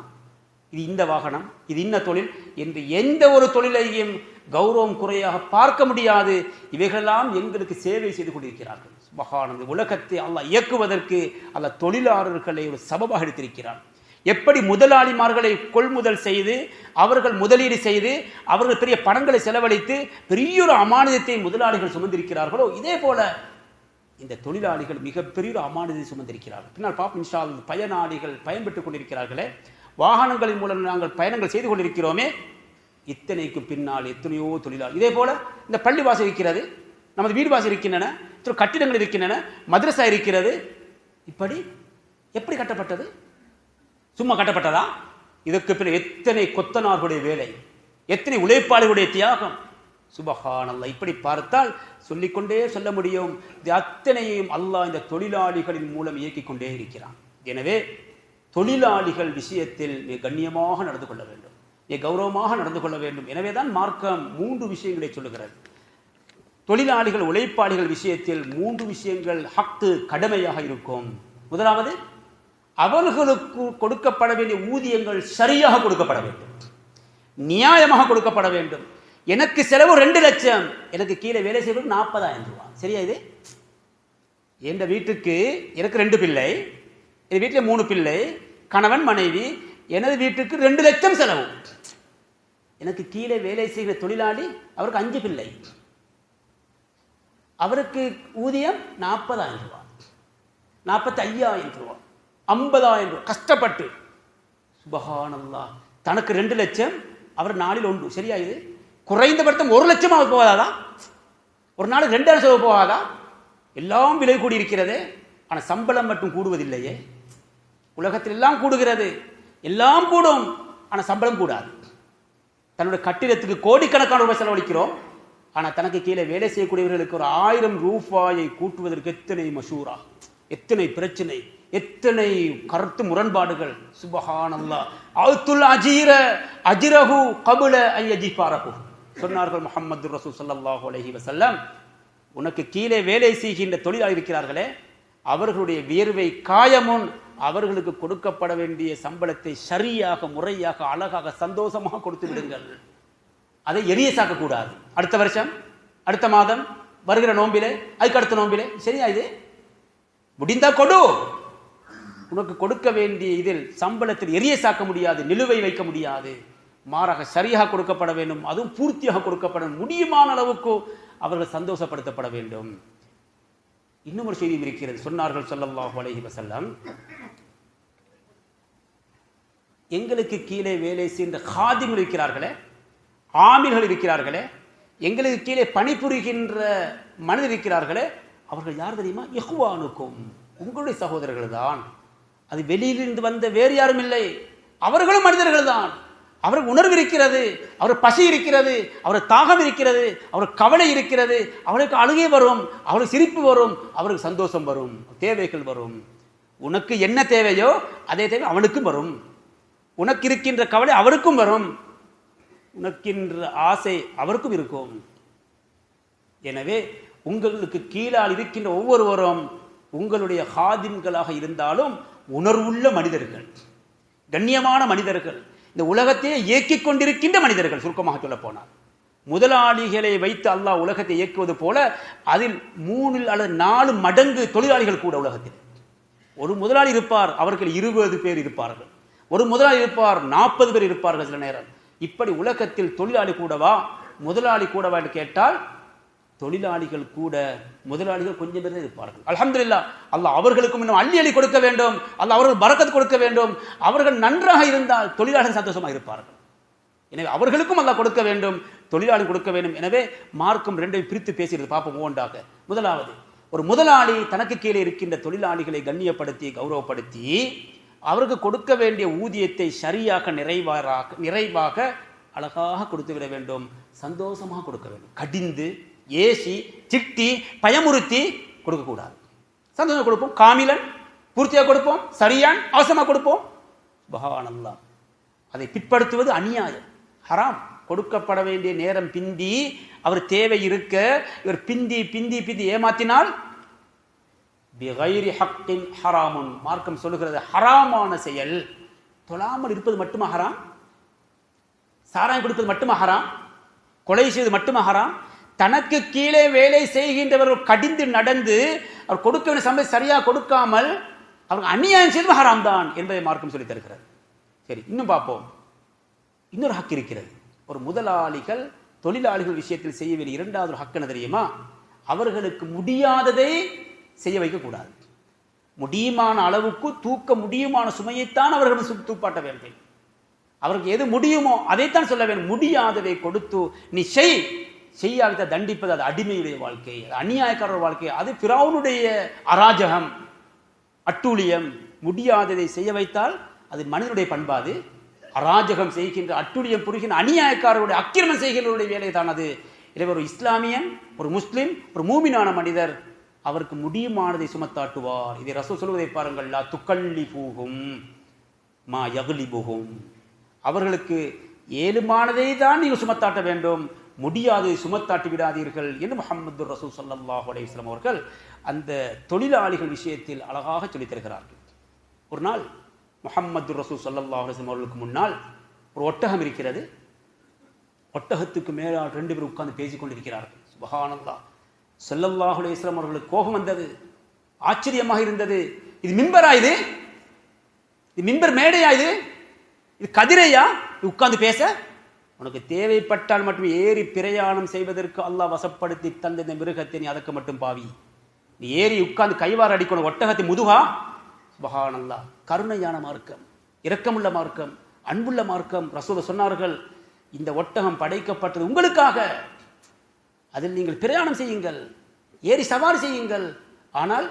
இது இந்த வாகனம், இது இன்ன தொழில் என்று எந்த ஒரு தொழிலையும் கௌரவம் குறையாக பார்க்க முடியாது. இவைகளெல்லாம் எங்களுக்கு சேவை செய்து கொண்டிருக்கிறார்கள். சுப்ஹானல்லாஹ். உலகத்தை அல்லாஹ் இயக்குவதற்கு அல்லாஹ் தொழிலாளர்களை ஒரு சபபாக எடுத்திருக்கிறான். எப்படி முதலாளிமார்களை கொள்முதல் செய்து அவர்கள் முதலீடு செய்து அவர்கள் பெரிய பணங்களை செலவழித்து பெரிய ஒரு அமானிதத்தை முதலாளிகள் சுமந்திருக்கிறார்களோ, இதே போல இந்த தொழிலாளிகள் மிகப்பெரிய ஒரு அமானிதத்தை சுமந்திருக்கிறார்கள். பின்னால் பாப்போம் இன்ஷா அல்லாஹ். பயனாளிகள் பயன்பெற்றுக் கொண்டிருக்கிறார்களே, வாகனங்களின் மூலம் நாங்கள் பயணங்கள் செய்து கொண்டிருக்கிறோமே, இத்தனைக்கு பின்னால் எத்தனையோ தொழிலாளி. இதே போல இந்த பள்ளி வாசல் இருக்கிறது, நமது வீடு வாசல் இருக்கின்றன, கட்டிடங்கள் இருக்கின்றன, மദ്രസா இருக்கிறது. இப்படி எப்படி கட்டப்பட்டது? சும்மா கட்டப்பட்டதா? இதற்கு பின் எத்தனை கொத்தனார்களுடைய வேலை, எத்தனை உழைப்பாளிகளுடைய தியாகம். சுப்ஹானல்லாஹ். இப்படி பார்த்தால் சொல்லிக்கொண்டே சொல்ல முடியும். இது அத்தனையும் அல்லாஹ் இந்த தொழிலாளிகளின் மூலம் இயக்கிக் கொண்டே இருக்கிறான். எனவே தொழிலாளிகள் விஷயத்தில் மிக கண்ணியமாக நடந்து கொள்ள வேண்டும், மிக கௌரவமாக நடந்து கொள்ள வேண்டும். எனவேதான் மார்க்கம் 3 விஷயங்களை சொல்லுகிறது. தொழிலாளிகள் உழைப்பாளிகள் விஷயத்தில் 3 விஷயங்கள் ஹக்கு கடமையாக இருக்கும். முதலாவது, அவர்களுக்கு கொடுக்கப்பட வேண்டிய ஊதியங்கள் சரியாக கொடுக்கப்பட வேண்டும், நியாயமாக கொடுக்கப்பட வேண்டும். எனக்கு செலவு 2 லட்சம், எனக்கு கீழே வேலை செய்வது 40,000 ரூபாய். சரியா? இது என் வீட்டுக்கு எனக்கு 2 பிள்ளை, என் வீட்டில் 3 பிள்ளை, கணவன் மனைவி, எனது வீட்டுக்கு 2 லட்சம் செலவு. எனக்கு கீழே வேலை செய்கிற தொழிலாளி அவருக்கு 5 பிள்ளை, அவருக்கு ஊதியம் 40,000 ரூபாய், 45,000 ரூபாய், 50,000 ரூபாய் கஷ்டப்பட்டு. சுப்ஹானல்லாஹ். தனக்கு 2 லட்சம், அவர் நாளில் 1. சரியா? இது குறைந்தபட்சம் 1 லட்சமாக போகாதா? ஒரு நாளைக்கு 2,000 செலவு போகாதா? எல்லாம் விலை கூடி இருக்கிறது, ஆனால் சம்பளம் மட்டும் கூடுவதில்லையே. உலகத்தில் எல்லாம் கூடுகிறது, எல்லாம் கூடும், ஆனால் சம்பளம் கூடாது. தன்னுடைய கட்டிடத்துக்கு கோடிக்கணக்கான ரூபாய் செலவழிக்கிறோம், ஆனால் தனக்கு கீழே வேலை செய்யக்கூடியவர்களுக்கு ஒரு 1000 ரூபாயை கூட்டுவதற்கு எத்தனை மசூரா, எத்தனை பிரச்சனை, எத்தனை கருத்து முரண்பாடுகள். சுப்ஹானல்லாஹ். அவுத்துல் அஜீர அஜ்ரஹு கபுல அய்யஜிஃபாரஹு சொன்னார்கள் முஹம்மது ரசூல் ஸல்லல்லாஹு அலைஹி வஸல்லம். உனக்கு கீழே வேலை செய்கின்ற தொழிலாளி இருக்கிறார்களே, அவர்களுடைய வியர்வை காயமுன் அவர்களுக்கு கொடுக்கப்பட வேண்டிய சம்பளத்தை சரியாக முறையாக அழகாக சந்தோஷமாக கொடுத்து விடுங்கள். அதை எரிய சாக்கக்கூடாது. அடுத்த வருஷம், அடுத்த மாதம், வருகிற நோம்பிலே, அதுக்கு அடுத்த நோம்பிலே. சரியா? இது முடிந்தா கொடு. உனக்கு கொடுக்க வேண்டிய இதில் சம்பளத்தில் எரிய சாக்க முடியாது, நிலுவை வைக்க முடியாது. மாறாக சரியாக கொடுக்கப்பட வேண்டும், அதுவும் பூர்த்தியாக கொடுக்கப்பட முடியுமான அளவுக்கு அவர்கள் சந்தோஷப்படுத்தப்பட வேண்டும். இன்னும் ஒரு செய்தி இருக்கிறது. சொன்னார்கள் ஸல்லல்லாஹு அலைஹி வஸல்லம், எங்களுக்கு கீழே வேலை செய்கின்ற காதிம்கள் இருக்கிறார்களே, ஆமில்கள் இருக்கிறார்களே, எங்களுக்கு கீழே பணிபுரிகின்ற மனிதர் இருக்கிறார்களே, அவர்கள் யார் தெரியுமா? இஹ்வானுக்கும், உங்களுடைய சகோதரர்கள் தான். அது வெளியிலிருந்து வந்த வேறு யாரும் இல்லை, அவர்களும் மனிதர்கள் தான். அவருக்கு உணர்வு இருக்கிறது, அவர் பசி இருக்கிறது, அவர் தாகம் இருக்கிறது, அவர் கவலை இருக்கிறது, அவருக்கு அழுகை வரும், அவருக்கு சிரிப்பு வரும், அவருக்கு சந்தோஷம் வரும், தேவைகள் வரும். உனக்கு என்ன தேவையோ அதே தேவை அவனுக்கும் வரும். உனக்கு இருக்கின்ற கவலை அவருக்கும் வரும், உனக்கின்ற ஆசை அவருக்கும் இருக்கும். எனவே உங்களுக்கு கீழால் இருக்கின்ற ஒவ்வொருவரும் உங்களுடைய ஹாதிம்களாக இருந்தாலும் உணர்வுள்ள மனிதர்கள், கண்ணியமான மனிதர்கள், இந்த உலகத்தையே இயக்கிக் கொண்டிருக்கின்ற மனிதர்கள். சுருக்கமாக சொல்ல போனார், முதலாளிகளை வைத்து அல்லாஹ் உலகத்தை இயக்குவது போல அதில் 3 அல்லது 4 மடங்கு தொழிலாளிகள் கூட உலகத்தில். ஒரு முதலாளி இருப்பார், அவர்கள் 20 பேர் இருப்பார்கள். ஒரு முதலாளி இருப்பார், 40 பேர் இருப்பார்கள் சில நேரம். இப்படி உலகத்தில் தொழிலாளி கூடவா முதலாளி கூடவா என்று கேட்டால், தொழிலாளிகள் கூட முதலாளிகள் கொஞ்சம் பேர் இருப்பார்கள். அல்ஹம்துலில்லாஹ். அல்லாஹ் அவர்களுக்கும் இன்னும் அள்ளி அள்ளி கொடுக்க வேண்டும், அல்லாஹ் அவர்கள் பரக்கத் கொடுக்க வேண்டும். அவர்கள் நன்றாக இருந்தால் தொழிலாளர்கள் சந்தோஷமாக இருப்பார்கள். எனவே அவர்களுக்கும் அல்லாஹ் கொடுக்க வேண்டும், தொழிலாளி கொடுக்க வேண்டும். எனவே மார்க்கம் 2ஐ பிரித்து பேசுகிறது. பார்ப்போம் ஒவ்வொன்றாக. முதலாவது, ஒரு முதலாளி தனக்கு கீழே இருக்கின்ற தொழிலாளிகளை கண்ணியப்படுத்தி கௌரவப்படுத்தி அவருக்கு கொடுக்க வேண்டிய ஊதியத்தை சரியாக நிறைவாக அழகாக கொடுத்து விட வேண்டும், சந்தோஷமாக கொடுக்க வேண்டும். கடிந்து ஏசி திட்டி பயமுறுத்தி கொடுக்கக்கூடாது. சந்தோஷம் கொடுப்போம், காமிலன் பூர்த்தியாக கொடுப்போம், சரியான் அவசரமாக கொடுப்போம். சுப்ஹானல்லாஹ். அதை பிற்படுத்துவது அநியாயம், ஹராம். கொடுக்கப்பட வேண்டிய நேரம் பிந்தி அவர் தேவை இருக்க இவர் பிந்தி பிந்தி பிந்தி ஏமாத்தினால் பிகைரி ஹக்கின் ஹராமுன், மார்க்கம் சொல்லுகிறது ஹராமான செயல். தொழாமல் இருப்பது மட்டுமா ஹராம்? சாராயம் கொடுப்பது மட்டுமா ஹராம்? கொலை செய்வது மட்டுமா ஹராம்? தனக்கு கீழே வேலை செய்கின்றவர்கள் கடிந்து நடந்து அவர் கொடுக்க வேண்டிய சம்பளம் சரியாக கொடுக்காமல் அவருக்கு அநியாயம் செய்வது ஹராம் தான் என்பதை மார்க்கம் சொல்லி தருகிறது. சரி, இன்னும் பார்ப்போம். இன்னொரு ஹக் இருக்கிறது. ஒரு முதலாளிகள் தொழிலாளிகள் விஷயத்தில் செய்ய வேண்டிய இரண்டாவது ஒரு ஹக் என்ன தெரியுமா? அவர்களுக்கு முடியாததை செய்ய வைக்கக்கூடாது. முடியுமான அளவுக்கு தூக்க முடியுமான சுமையைத்தான் அவர்கள் தூப்பாட்ட வேண்டும். அவருக்கு எது முடியுமோ அதைத்தான் சொல்ல வேண்டும். முடியாததை கொடுத்து நீ செய்யாவிட்ட தண்டிப்பது அது அடிமையுடைய வாழ்க்கை, அது அநியாயக்காரர் வாழ்க்கை, அது ஃபிரௌனுடைய அராஜகம் அட்டூழியம். முடியாததை செய்ய வைத்தால் அது மனிதனுடைய பண்பாது. அராஜகம் செய்கின்ற அட்டூழியம் புரிகின்ற அநியாயக்காரருடைய அக்கிரமம் செய்கின்றவருடைய வேலை தான் அது. எனவே ஒரு இஸ்லாமியன், ஒரு முஸ்லிம், ஒரு மூமினான மனிதர் அவருக்கு முடியுமானதை சுமத்தாட்டுவார். இதை ரசூல் சொல்வதை பாருங்கள், லா துகல்லிபூஹும் மா யக்லிபுஹும். அவர்களுக்கு ஏழுமானதை தான் நீங்கள் சுமத்தாட்ட வேண்டும், முடியாததை சுமத்தாட்டி விடாதீர்கள் என்று முஹம்மது ரசூல் ஸல்லல்லாஹு அலைஹி வஸல்லம் அவர்கள் அந்த தொழிலாளிகள் விஷயத்தில் அழகாக சொல்லித் தருகிறார்கள். ஒரு நாள் முஹம்மது ரசூல் ஸல்லல்லாஹு அலைஹி வஸல்லம் அவர்களுக்கு முன்னால் ஒரு ஒட்டகம் இருக்கிறது. ஒட்டகத்துக்கு மேலால் 2 பேர் உட்கார்ந்து பேசிக் கொண்டிருக்கிறார்கள். சுப்ஹானல்லாஹ். ஸல்லல்லாஹு அலைஹி வஸல்லம் அவர்களுக்கு கோபம் வந்தது, ஆச்சரியமாக இருந்தது. இது மிம்பரா? இது மிம்பர் மேடையா? இது கதிரையா உட்கார்ந்து பேச? உனக்கு தேவைப்பட்டால் மட்டும் ஏறி பிரயாணம் செய்வதற்கு அல்லாஹ் வசப்படுத்தி தந்த இந்த மிருகத்தை நீ அதற்கு மட்டும் பாவி. நீ ஏறி உட்கார்ந்து கைவார் அடிக்கணும் ஒட்டகத்தை முதுகா? சுப்ஹானல்லாஹ். கருணையான மார்க்கம், இரக்கமுள்ள மார்க்கம், அன்புள்ள மார்க்கம். ரசூல் சொன்னார்கள், இந்த ஒட்டகம் படைக்கப்பட்டது உங்களுக்காக, அதில் நீங்கள் பிரயாணம் செய்யுங்கள், ஏறி சவாரி செய்யுங்கள். ஆனால்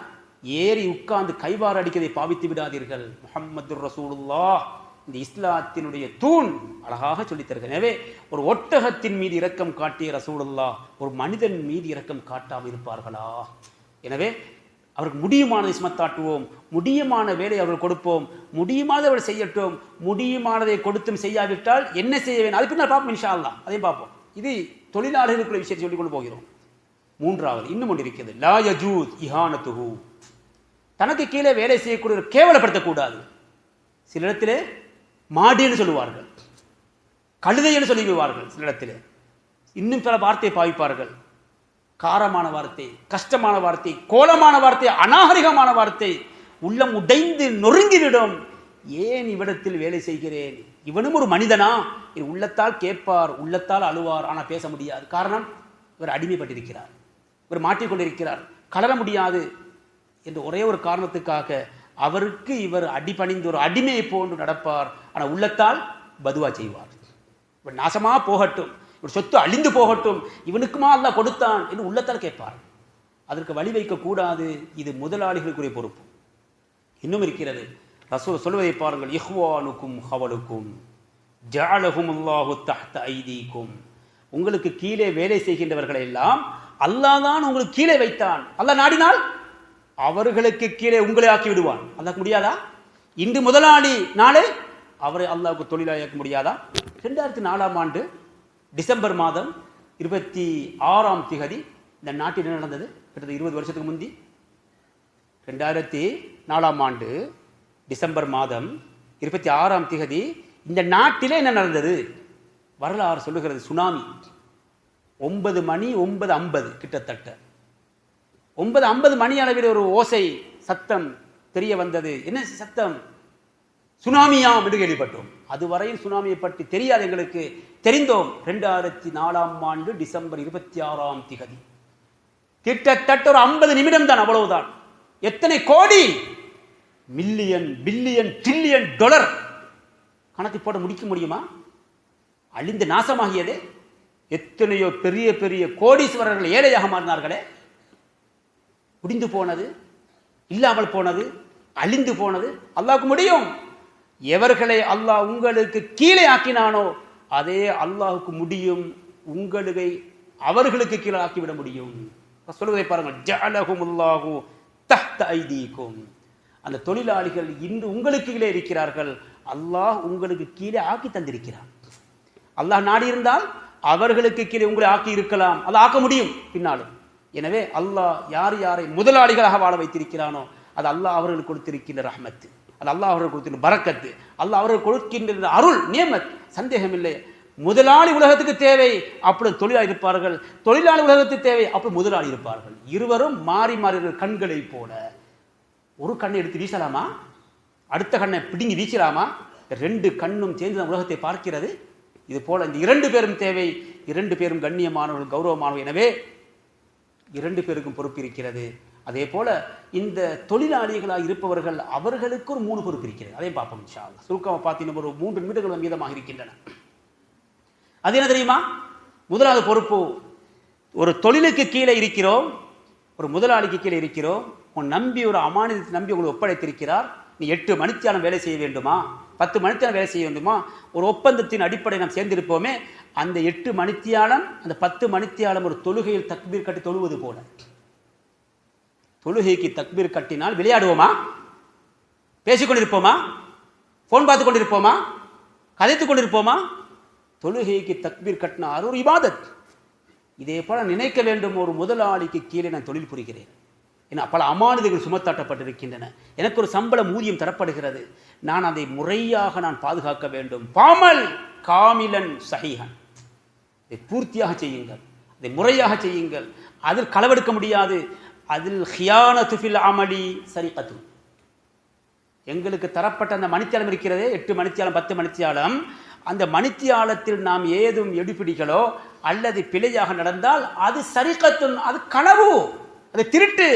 ஏறி உட்கார்ந்து கைவார் அடிக்கதை பாவித்து விடாதீர்கள். முஹம்மது ரசூலுல்லாஹ் இந்த இஸ்லாத்தினுடைய தூண் அழகாக சொல்லித் தருகிறார். எனவே ஒரு ஒட்டகத்தின் மீது இரக்கம் காட்டிய ரசூலுல்லாஹ் ஒரு மனிதன் மீது இரக்கம் காட்டாமல் இருப்பார்களா? எனவே அவருக்கு முடியுமானதை சுமத்தாட்டுவோம், முடியுமான வேலை அவர்கள் கொடுப்போம், முடியுமானதை அவர்கள் செய்யட்டும். முடியுமானதை கொடுத்தும் செய்யாவிட்டால் என்ன செய்ய வேண்டும் அது பின்னால் பார்ப்போம் இன்ஷா அல்லாஹ். அதையும் பார்ப்போம். இது தொழிலாளர்களுக்குள்ள விஷயத்தை சொல்லிக் கொண்டு போகிறோம். மூன்றாவது இன்னும் ஒன்று இருக்கிறது, லா யஜூஸ் இஹானத்துஹு. தனக்கு கீழே வேலை செய்யக்கூடிய கேவலப்படுத்தக்கூடாது. சில இடத்திலே மாடு என்று சொல்லுவார்கள், கழுதை என்று சொல்லிவிடுவார்கள். சில இடத்திலே இன்னும் பல வார்த்தையை பாவிப்பார்கள். காரமான வார்த்தை, கஷ்டமான வார்த்தை, கோலமான வார்த்தை, அநாகரிகமான வார்த்தை, உள்ளம் உடைந்து நொறுங்கிவிடும். ஏன் இவ்விடத்தில் வேலை செய்கிறேன்? இவனும் ஒரு மனிதனா? இது உள்ளத்தால் கேட்பார், உள்ளத்தால் அழுவார், ஆனால் பேச முடியாது. காரணம், இவர் அடிமைப்பட்டிருக்கிறார், இவர் மாட்டிக்கொண்டிருக்கிறார், கலர முடியாது என்ற ஒரே ஒரு காரணத்துக்காக அவருக்கு இவர் அடிபணிந்து ஒரு அடிமையை போன்று நடப்பார். ஆனால் உள்ளத்தால் பதுவா செய்வார். இவர் நாசமா போகட்டும், இவர் சொத்து அழிந்து போகட்டும், இவனுக்குமா அல்லாஹ் கொடுத்தான் என்று உள்ளத்தால் கேட்பார். அதற்கு வழி வைக்கக்கூடாது. இது முதலாளிகளுக்குரிய பொறுப்பு. இன்னும் இருக்கிறது, ரசூல் சொல்வதை பாருங்கள், இஹ்வானுக்கும் ஹவலுக்கும் ஜஅலஹுமுல்லாஹு தஹ்த ஐதீக்கும். உங்களுக்கு கீழே வேலை செய்கின்றவர்களை எல்லாம் அல்லாஹ் தான் உங்களுக்கு கீழே வைத்தான். அல்லாஹ் நாடினால் அவர்களுக்கு கீழே உங்களை ஆக்கி விடுவான். அல்லாஹ்க்கு முடியாதா? இன்று முதலாளி, நாளை அவரை அல்லாஹ்வுக்கு தொழிலாளியாக்க முடியாதா? 2004ஆம் ஆண்டு டிசம்பர் மாதம் 26ஆம் திகதி இந்த நாட்டில் என்ன நடந்தது? கிட்டத்தட்ட 20 வருஷத்துக்கு முந்தி 2004ஆம் ஆண்டு டிசம்பர் மாதம் 26ஆம் திகதி இந்த நாட்டிலே என்ன நடந்தது? வரலாறு சொல்லுகிறது, சுனாமி. 9 மணி 9:50 கிட்டத்தட்ட 9:50 மணி அளவில் ஒரு ஓசை சத்தம் தெரிய வந்தது. என்ன சத்தம்? சுனாமியாம் என்று கேள்விப்பட்டோம். அதுவரையில் சுனாமியை பற்றி தெரியாது எங்களுக்கு. தெரிந்தோம் 2004ஆம் ஆண்டு டிசம்பர் 26ஆம் திகதி. கிட்டத்தட்ட ஒரு 50 நிமிடம் தான், அவ்வளவுதான். எத்தனை கோடி, மில்லியன், பில்லியன், ட்ரில்லியன் டாலர் கணக்கு போட முடிக்க முடியுமா? அழிந்து நாசமாகியதே. எத்தனையோ பெரிய பெரிய கோடீஸ்வரர்கள் ஏழையாக மாறினார்களே. முடிந்து போனது, இல்லாமல் போனது, அழிந்து போனது. அல்லாஹ்வுக்கு முடியும். எவர்களை அல்லாஹ் உங்களுக்கு கீழே ஆக்கினானோ அதே அல்லாஹுக்கு முடியும் உங்களுக்கு அவர்களுக்கு கீழே ஆக்கிவிட முடியும். சொல்வதை பாருங்கள், ஜஅலஹுமுல்லாஹு தஹ்த ஐதீக்கும். அந்த தொழிலாளிகள் இன்று உங்களுக்கு கீழே இருக்கிறார்கள், அல்லாஹ் உங்களுக்கு கீழே ஆக்கி தந்திருக்கிறான். அல்லாஹ் நாடி இருந்தால் அவர்களுக்கு கீழே உங்களை ஆக்கி இருக்கலாம், அதை ஆக்க முடியும் பின்னாலும். எனவே அல்லாஹ் யார் யாரை முதலாளிகளாக வாழ வைத்திருக்கிறானோ அது அல்லாஹ் அவர்களுக்கு கொடுத்திருக்கின்ற ரஹ்மத்து, அது அல்லாஹ் அவர்கள் கொடுத்திருக்கிற பரக்கத்து, அல்லாஹ் அவர்கள் கொடுக்கின்ற அருள் நியமத். சந்தேகம் இல்லை, முதலாளி உலகத்துக்கு தேவை, அப்பொழுது தொழிலாளி இருப்பார்கள். தொழிலாளி உலகத்துக்கு தேவை, அப்பொழுது முதலாளி இருப்பார்கள். இருவரும் மாறி மாறி கண்களை போல. ஒரு கண்ணை எடுத்து வீசலாமா, அடுத்த கண்ணை பிடுங்கி வீசலாமா? ரெண்டு கண்ணும் சேர்ந்து உலகத்தை பார்க்கிறது. இது போல இந்த இரண்டு பேரும் தேவை, இரண்டு பேரும் கண்ணியமானவர்கள், கௌரவமானவர்கள். எனவே இரண்டு பேருக்கும் பொறுப்பு இருக்கிறது. அதே போல இந்த தொழிலாளிகளாக இருப்பவர்கள் அவர்களுக்கு ஒரு 3 பொறுப்பு இருக்கிறது. அதையும் பார்ப்போம் இன்ஷா அல்லாஹ். சுருக்கமாக பார்த்தீங்கன்னா ஒரு 3 நிமிடங்கள் மீதமாக இருக்கின்றன. அது என்ன தெரியுமா? முதலாவது பொறுப்பு, ஒரு தொழிலுக்கு கீழே இருக்கிறோம், ஒரு முதலாளிக்கு கீழே இருக்கிறோம். உன் நம்பி ஒரு அமானிதத்தை நம்பி உங்களை ஒப்படைத்திருக்கிறார். நீ 8 மணித்தியாலம் வேலை செய்ய வேண்டுமா, 10 மணித்தியாலம் வேலை செய்ய வேண்டுமா? ஒரு ஒப்பந்தத்தின் அடிப்படை நாம் சேர்ந்திருப்போமே, அந்த 8 மணித்தியாலம் அந்த 10 மணித்தியாலம் ஒரு தொழுகையில் தக்பீர் கட்டி தொழுவது போல. தொழுகைக்கு தக்பீர் கட்டினால் விளையாடுவோமா, பேசிக்கொண்டிருப்போமா, போன் பார்த்து கொண்டிருப்போமா, கதைத்துக் கொண்டிருப்போமா? தொழுகைக்கு தக்பீர் கட்டினார் ஒரு இபாதத். இதே போல நினைக்க வேண்டும், ஒரு முதலாளிக்கு கீழே நான் தொழில் புரிகிறேன், ஏன்னா பல அமானிதங்கள் சுமத்தாட்டப்பட்டிருக்கின்றன, எனக்கு ஒரு சம்பளம் ஊதியம் தரப்படுகிறது, நான் அதை முறையாக நான் பாதுகாக்க வேண்டும். பாமல் காமிலன் சஹீஹன், இதை பூர்த்தியாக செய்யுங்கள், இதை முறையாக செய்யுங்கள். அதில் களவெடுக்க முடியாது. அதில் ஹியானத்து ஃபில் அமலி சரிகத்து. எங்களுக்கு தரப்பட்ட அந்த மணித்தியாலம் இருக்கிறதே, 8 மணித்தியாலம் 10 மணித்தியாலம், அந்த மணித்தியாலத்தில் நாம் ஏதும் எடுப்பிடிகளோ அல்லது பிழையாக நடந்தால் அது சரிகத்துன், அது களவு, அது திருட்டு.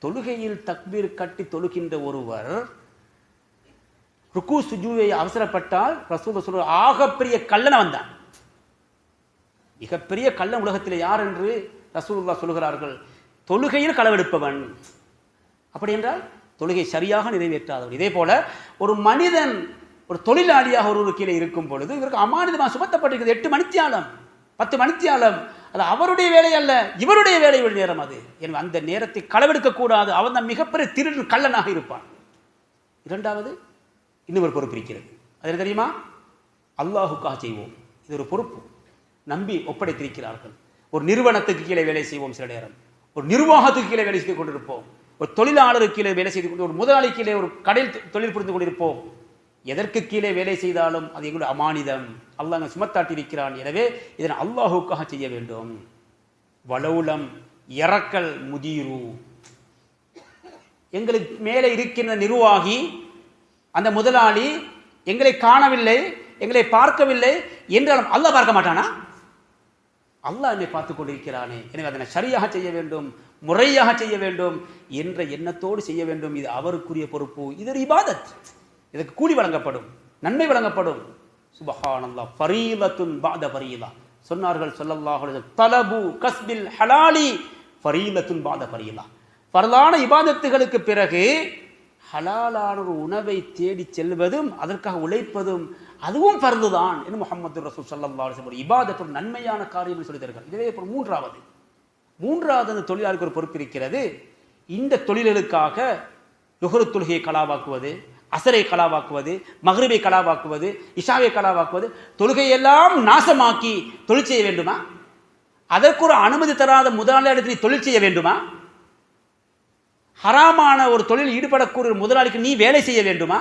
தொழுகையில் தக்பீர் கட்டி தொழுகின்ற ஒருவர் ருக்கு சுஜூவை அவசரப்பட்டால் ரசூலுல்லாஹ் சொல்றார், ஆகப்பெரிய கள்ளன் வந்தான். மிகப்பெரிய கள்ளன் உலகத்தில் யார் என்று ரசூலுல்லாஹ் சொல்கிறார்கள், தொழுகையில் களவெடுப்பவன். அப்படி என்றால் தொழுகை சரியாக நிறைவேற்றாதவன். இதே போல ஒரு மனிதன் ஒரு தொழிலாளியாக ஒரு கீழே இருக்கும் பொழுது இவருக்கு அமானிதமாக சுமத்தப்பட்டிருக்கிறது 8 மணித்தியாலம் 10 மணித்தியாலம். அது அவருடைய வேலை அல்ல, இவருடைய வேலையுடைய நேரம் அது. எனவே அந்த நேரத்தை களவெடுக்க கூடாது. அவன் தான் மிகப்பெரிய திருடு கள்ளனாக இருப்பான். இரண்டாவது இன்னும் ஒரு பொறுப்பு இருக்கிறது. அது தெரியுமா? அல்லாஹுக்காக செய்வோம். இது ஒரு பொறுப்பு, நம்பி ஒப்படைத்திருக்கிறார்கள். ஒரு நிறுவனத்துக்கு கீழே வேலை செய்வோம், சில நேரம் ஒரு நிர்வாகத்துக்கு கீழே வேலை செய்து கொண்டிருப்போம், ஒரு தொழிலாளருக்கு கீழே வேலை செய்து கொண்டு, ஒரு முதலாளி கீழே ஒரு கடையில் தொழில் புரிந்து கொண்டிருப்போம். எதற்கு கீழே வேலை செய்தாலும் அது எங்களுடைய அமானிதம், அல்லாஹ் சுமத்தாட்டியிருக்கிறான். எனவே இதனை அல்லாஹுக்காக செய்ய வேண்டும். வலவுலம் இறக்கல் முதீரு, எங்களுக்கு மேலே இருக்கின்ற நிர்வாகி அந்த முதலாளி எங்களை காணவில்லை, எங்களை பார்க்கவில்லை என்றாலும் அல்லாஹ் பார்க்க மாட்டானா? அல்லாஹ் என்னை பார்த்துக் கொண்டிருக்கிறானே, எனவே அதனை சரியாக செய்ய வேண்டும், முறையாக செய்ய வேண்டும் என்ற எண்ணத்தோடு செய்ய வேண்டும். இது அவருக்குரிய பொறுப்பு. இது ஒரு இபாதத், இதற்கு கூலி வழங்கப்படும், நன்மை வழங்கப்படும். சுபஹானல்லாஹ், ஃபரீலத்துன் பஅத ஃபரீலா சொன்னார்கள் ஸல்லல்லாஹு அலைஹி வஸல்லம், தலபு கஸ்பில் ஹலாலி ஃபரீலத்துன் பஅத ஃபரீலா. ஃபர்லான இபாதத்துகளுக்கு பிறகு ஹலாலான ஒரு உணவை தேடி செல்வதும் அதற்காக உழைப்பதும் அதுவும் ஃபர்துதான் என்று முஹம்மது ரசூல் ஸல்லல்லாஹு அலைஹி வஸல்லம் இபாதத் ஒரு நன்மையான காரியம் சொல்லி தருகிறார். இதுவே மூன்றாவது அந்த தொழிலாளிக்கு ஒரு பொறுப்பு இருக்கிறது. இந்த தொழில்களுக்காக லுஹ்ரு தொழுகையை கலாவாக்குவது, அசரை கலாவாக்குவது, மக்ரிபை கலாவாக்குவது, இஷாவை கலாவாக்குவது, தொழுகையெல்லாம் நாசமாக்கி தொழில் செய்ய வேண்டுமா? அதற்கு ஒரு அனுமதி தராத முதலாளியிடத்தில் தொழில் செய்ய வேண்டுமா? ஹராமான ஒரு தொழில் ஈடுபடக்கூடிய முதலாளிக்கு நீ வேலை செய்ய வேண்டுமா?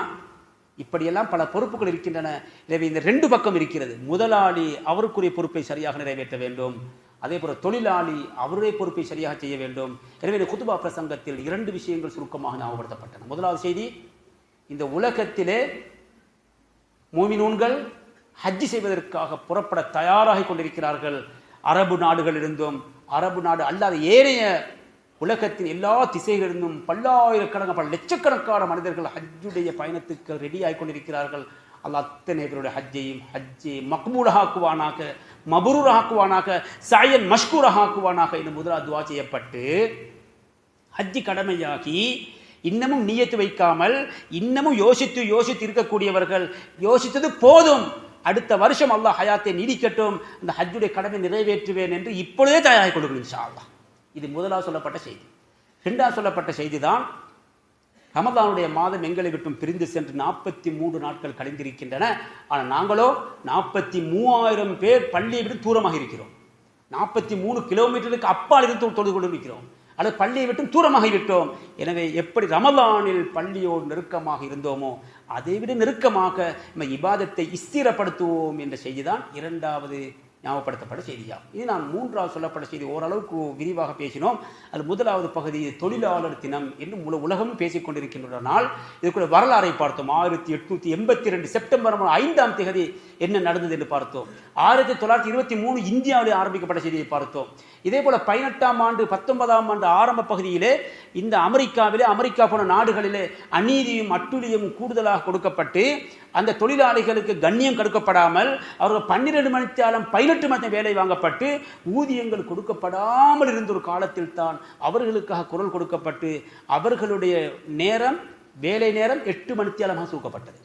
இப்படியெல்லாம் பல பொறுப்புகள் இருக்கின்றன. எனவே இந்த 2 பக்கம் இருக்கிறது. முதலாளி அவருக்குரிய பொறுப்பை சரியாக நிறைவேற்ற வேண்டும், அதே போல தொழிலாளி அவருடைய பொறுப்பை சரியாக செய்ய வேண்டும். எனவே இந்த குதுபா பிரசங்கத்தில் 2 விஷயங்கள் சுருக்கமாக ஞாபகப்படுத்தப்பட்டன. முதலாவது செய்தி, இந்த உலகத்திலே மூமினூன்கள் ஹஜ்ஜி செய்வதற்காக புறப்பட தயாராகி கொண்டிருக்கிறார்கள். அரபு நாடுகளிலிருந்தும் அரபு நாடு அல்லாத ஏனைய உலகத்தின் எல்லா திசைகளிலிருந்தும் பல்லாயிரக்கணக்கான பல லட்சக்கணக்கான மனிதர்கள் ஹஜ்ஜுடைய பயணத்துக்கு ரெடி ஆகி கொண்டிருக்கிறார்கள். அல்லாஹ் அத்தனை பேருடைய ஹஜ்ஜை மக்பூலாக்குவானாக, மபரூராக்குவானாக, சாயன் மஷ்கூராக்குவானாக என்று முதலாக துவா செய்யப்பட்டு ஹஜ்ஜி கடமையாகி இன்னமும் நியத்து வைக்காமல் இன்னமும் யோசித்து யோசித்து இருக்கக்கூடியவர்கள் யோசித்தது போதும், அடுத்த வருஷம் அல்லாஹ் ஹயாத்தை நீடிக்கட்டும், அந்த ஹஜ்ஜுடைய கடமை நிறைவேற்றுவேன் என்று இப்பொழுதே தயாராகி கொடுக்கணும் இன்ஷா அல்லாஹ். இது முதலாவது சொல்லப்பட்ட செய்தி. இரண்டாவது சொல்லப்பட்ட செய்தி தான் ரமதானுடைய மாதம் எங்களை விட்டும் பிரிந்து சென்று 43 நாட்கள் கழிந்திருக்கின்றன. ஆனால் நாங்களோ 43,000 பேர் பள்ளியை விட்டு தூரமாக இருக்கிறோம். 43 கிலோமீட்டருக்கு அப்பால் இருந்து தொழுது கொண்டு இருக்கிறோம், அல்லது பள்ளியை விட்டும் தூரமாகிவிட்டோம். எனவே எப்படி ரமலானில் பள்ளியோடு நெருக்கமாக இருந்தோமோ அதை விட நெருக்கமாக நம்ம இபாதத்தை ஸ்திரப்படுத்துவோம் என்ற செய்திதான் இரண்டாவது ஞாபகப்படுத்தப்பட்ட செய்தியாகும். இது நான் மூன்றாவது சொல்லப்பட்ட செய்தி ஓரளவுக்கு விரிவாக பேசினோம். அது முதலாவது பகுதி தொழிலாளர் தினம் என்று முழு உலகமும் பேசிக் கொண்டிருக்கின்ற நாள். இதுக்குள்ள வரலாறை பார்த்தோம். 1882 செப்டம்பர் 5ஆம் தேதி என்ன நடந்தது என்று பார்த்தோம். 1923 இந்தியாவிலே ஆரம்பிக்கப்பட்ட செய்தியை பார்த்தோம். இதே போல 18ஆம் ஆண்டு 19ஆம் ஆண்டு ஆரம்ப பகுதியிலே இந்த அமெரிக்கா போன நாடுகளிலே அநீதியும் அட்டுழியும் கூடுதலாக கொடுக்கப்பட்டு அந்த தொழிலாளிகளுக்கு கண்ணியம் கொடுக்கப்படாமல் அவர்கள் 12 மணி நேரம் 18 மணி வேலை வாங்கப்பட்டு ஊதியங்கள் கொடுக்கப்படாமல் இருந்த ஒரு காலத்தில் தான் அவர்களுக்காக குரல் கொடுக்கப்பட்டு அவர்களுடைய வேலை நேரம் 8 மணி நேரமாக சுருக்கப்பட்டது.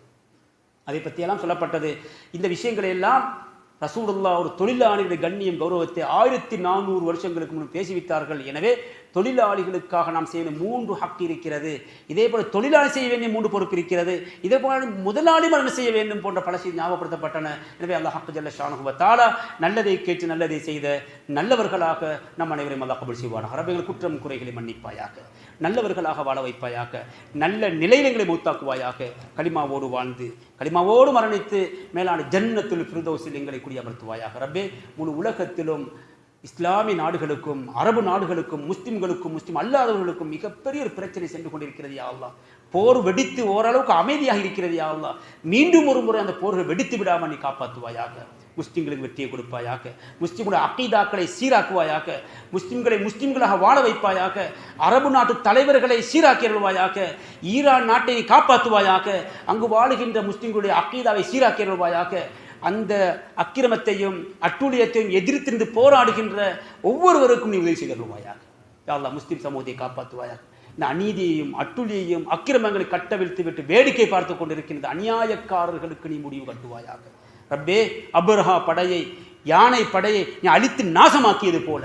அதை பற்றியெல்லாம் சொல்லப்பட்டது. இந்த விஷயங்களை எல்லாம் ரசூலுல்லாஹ் ஒரு தொழிலாளிகளுடைய கண்ணியம் கௌரவத்தை 1400 வருஷங்களுக்கு முன் பேசிவிட்டார்கள். எனவே தொழிலாளிகளுக்காக நாம் செய்ய 3 ஹக் இருக்கிறது. இதே போல தொழிலாளி செய்ய வேண்டிய 3 பொறுப்பு இருக்கிறது. இதே போல முதலாளி என்ன செய்ய வேண்டும் போன்ற பல செய்தி ஞாபகப்படுத்தப்பட்டன. எனவே அல்லாஹ் ஜல்ல ஷானுஹு வ தஆலா நல்லதை கேட்டு நல்லதை செய்த நல்லவர்களாக நம் அனைவரையும் அல்லாஹ் கபூல் செய்வானாக. ரப்பெங்கள் குற்றம் குறைகளை மன்னிப்பாயாக, நல்லவர்களாக வாழ வைப்பாயாக, நல்ல நிலையிலங்களை மூத்தாக்குவாயாக, கலிமாவோடு வாழ்ந்து கலிமாவோடு மரணித்து மேலான ஜன்னத்துல் ஃபிர்தௌஸில் எங்களை குடியமர்த்துவாயாக. ரப்பே முழு உலகத்திலும் இஸ்லாமிய நாடுகளுக்கும் அரபு நாடுகளுக்கும் முஸ்லிம்களுக்கும் முஸ்லிம் அல்லாதவர்களுக்கும் மிகப்பெரிய ஒரு பிரச்சனை சென்று கொண்டிருக்கிறது யா அல்லாஹ். போர் வெடித்து ஓரளவுக்கு அமைதியாக இருக்கிறது யா அல்லாஹ். மீண்டும் ஒரு முறை அந்த போர்கள் வெடித்து விடாமல் நீ காப்பாற்றுவாயாக. முஸ்லிம்களுக்கு வெற்றியை கொடுப்பாயாக, முஸ்லிம்களுடைய அக்கீதாக்களை சீராக்குவாயாக, முஸ்லிம்களாக வாழ வைப்பாயாக, அரபு நாட்டு தலைவர்களை சீராக்கிடுவாயாக, ஈரான் நாட்டை காப்பாற்றுவாயாக, அங்கு வாழுகின்ற முஸ்லிம்களுடைய அக்கீதாவை சீராக்கிடுவாயாக, அந்த அக்கிரமத்தையும் அட்டூழியத்தையும் எதிர்த்து போராடுகின்ற ஒவ்வொருவருக்கும் நீ உதவி செய்தருவாயாக. யா அல்லாஹ் முஸ்லிம் சமூகத்தை காப்பாற்றுவாயாக. இந்த அநீதியையும் அட்டூழியையும் அக்கிரமங்களை கட்டவிழ்த்து விட்டு வேடிக்கை பார்த்து கொண்டிருக்கின்ற அநியாயக்காரர்களுக்கு நீ முடிவு கட்டுவாயாக. ரப்பே அபர்ஹா படையை, யானை படையை நீ அழித்து நாசமாக்கியது போல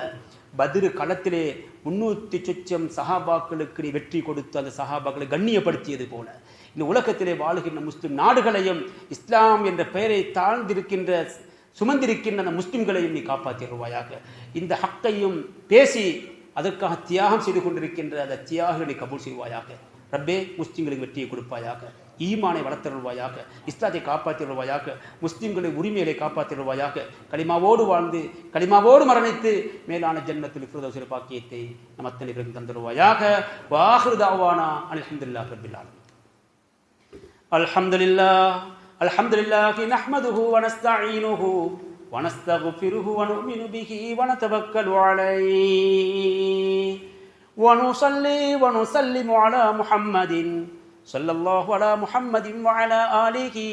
பத்ரு களத்திலே 300 சொச்சம் சஹாபாக்களுக்கு நீ வெற்றி கொடுத்து அந்த சஹாபாக்களை கண்ணியப்படுத்தியது போல இந்த உலகத்திலே வாழுகின்ற முஸ்லிம் நாடுகளையும் இஸ்லாம் என்ற பெயரை சுமந்திருக்கின்ற அந்த முஸ்லிம்களையும் நீ காப்பாற்றிடுவாயாக. இந்த ஹக்கையும் பேசி அதற்காக தியாகம் செய்து கொண்டிருக்கின்ற அந்த தியாகங்களை கபூல் செய்வாயாக. ரப்பே முஸ்லிம்களுக்கு வெற்றியை கொடுப்பாயாக, ஈமானை வளர்த்தருள்வாயாக, இஸ்லாத்தை காப்பாற்றிடுவாயாக, முஸ்லிம்களின் உரிமைகளை காப்பாற்றிடுவாயாக. கலிமாவோடு வாழ்ந்து கலிமாவோடு மரணித்து மேலான ஜன்னத்துல் ஃபிர்தௌஸில் பாக்கியத்தை நம் அத்தனைவருக்கும் தந்தருவாயாக. வாஹிரு தாவானா அல்ஹம்துலில்லாஹி ரப்பில் ஆலமீன். அல்ஹம்துலில்லாஹி நஹ்மதுஹு வ நஸ்தஈனுஹு வ நஸ்தக்ஃபிருஹு வ நு'மினு பிஹி வ நதவக்கலு அலைஹி வ நுஸல்லி வ நுஸல்லிமு அலா முஹம்மதின் ஸல்லல்லாஹு அலா முஹம்மதின் வ அலா ஆலிஹி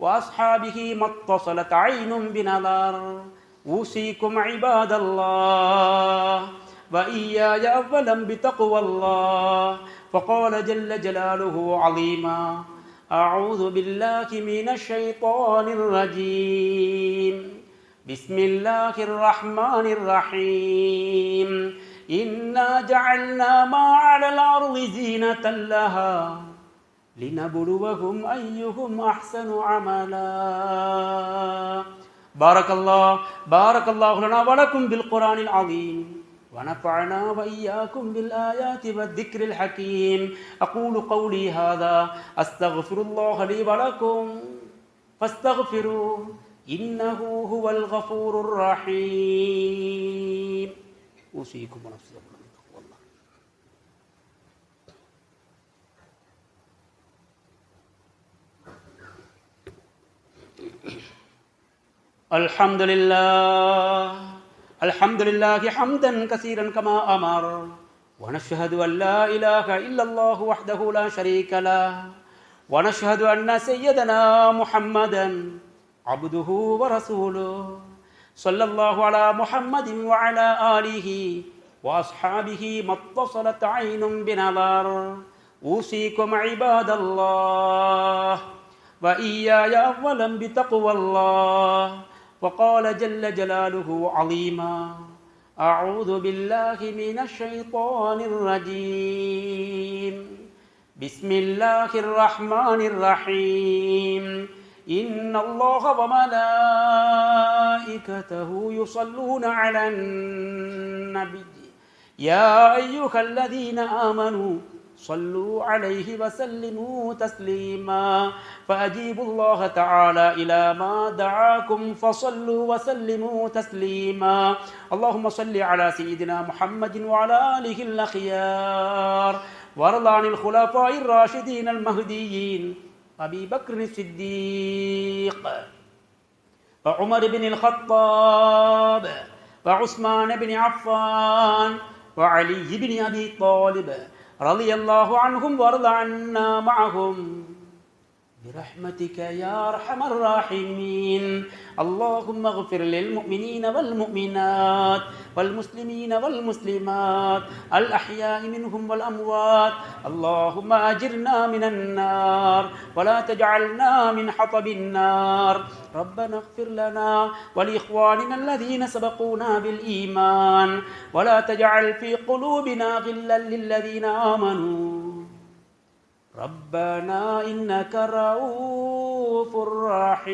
வ அஸ்ஹாபிஹி மத்தஸலத் ஐனும் பினதர் ஊஸீகும் இபாதல்லாஹ் வ இய்யாய அவ்வலம் பிதக்வல்லாஹ் فقال جل جلاله عظيما أعوذ بالله من الشيطان الرجيم بسم الله الرحمن الرحيم إنا جعلنا ما على الأرض زينة لها لنبلوهم أيهم أحسن عملا. بارك الله لنا ولكم بالقرآن العظيم ونفعنا وإياكم بالآيات والذكر الحكيم. أقول قولي هذا أستغفر الله لي ولكم فاستغفروه إنه هو الغفور الرحيم. أوصيكم ونفسي بتقوى الله. الحمد لله حمدا كثيرا كما أمر ونشهد أن لا إله إلا الله وحده لا شريك له ونشهد أن سيدنا محمدا عبده ورسوله صلى الله على محمد وعلى آله وأصحابه ما اتصلت عين بنظر أوصيكم عباد الله وإياي أولا بتقوى الله. وقال جل جلاله عظيما: أعوذ بالله من الشيطان الرجيم. بسم الله الرحمن الرحيم. إن الله وملائكته يصلون على النبي يا أيها الذين آمنوا صلوا عليه وسلموا تسليما. فأجيبوا الله تعالى إلى ما دعاكم فصلوا وسلموا تسليما. اللهم صل على سيدنا محمد وعلى آله الأخيار، وارض عن الخلفاء الراشدين المهديين أبي بكر الصديق وعمر بن الخطاب وعثمان بن عفان وعلي بن أبي طالب رضي الله عنهم وارض عنا معهم برحمتك يا أرحم الراحمين. اللهم اغفر للمؤمنين والمؤمنات والمسلمين والمسلمات الأحياء منهم والأموات. اللهم أجرنا من النار ولا تجعلنا من حطب النار. ربنا اغفر لنا ولإخواننا الذين سبقونا بالإيمان ولا تجعل في قلوبنا غلا للذين آمنوا ربنا إنك رؤوف رحيم.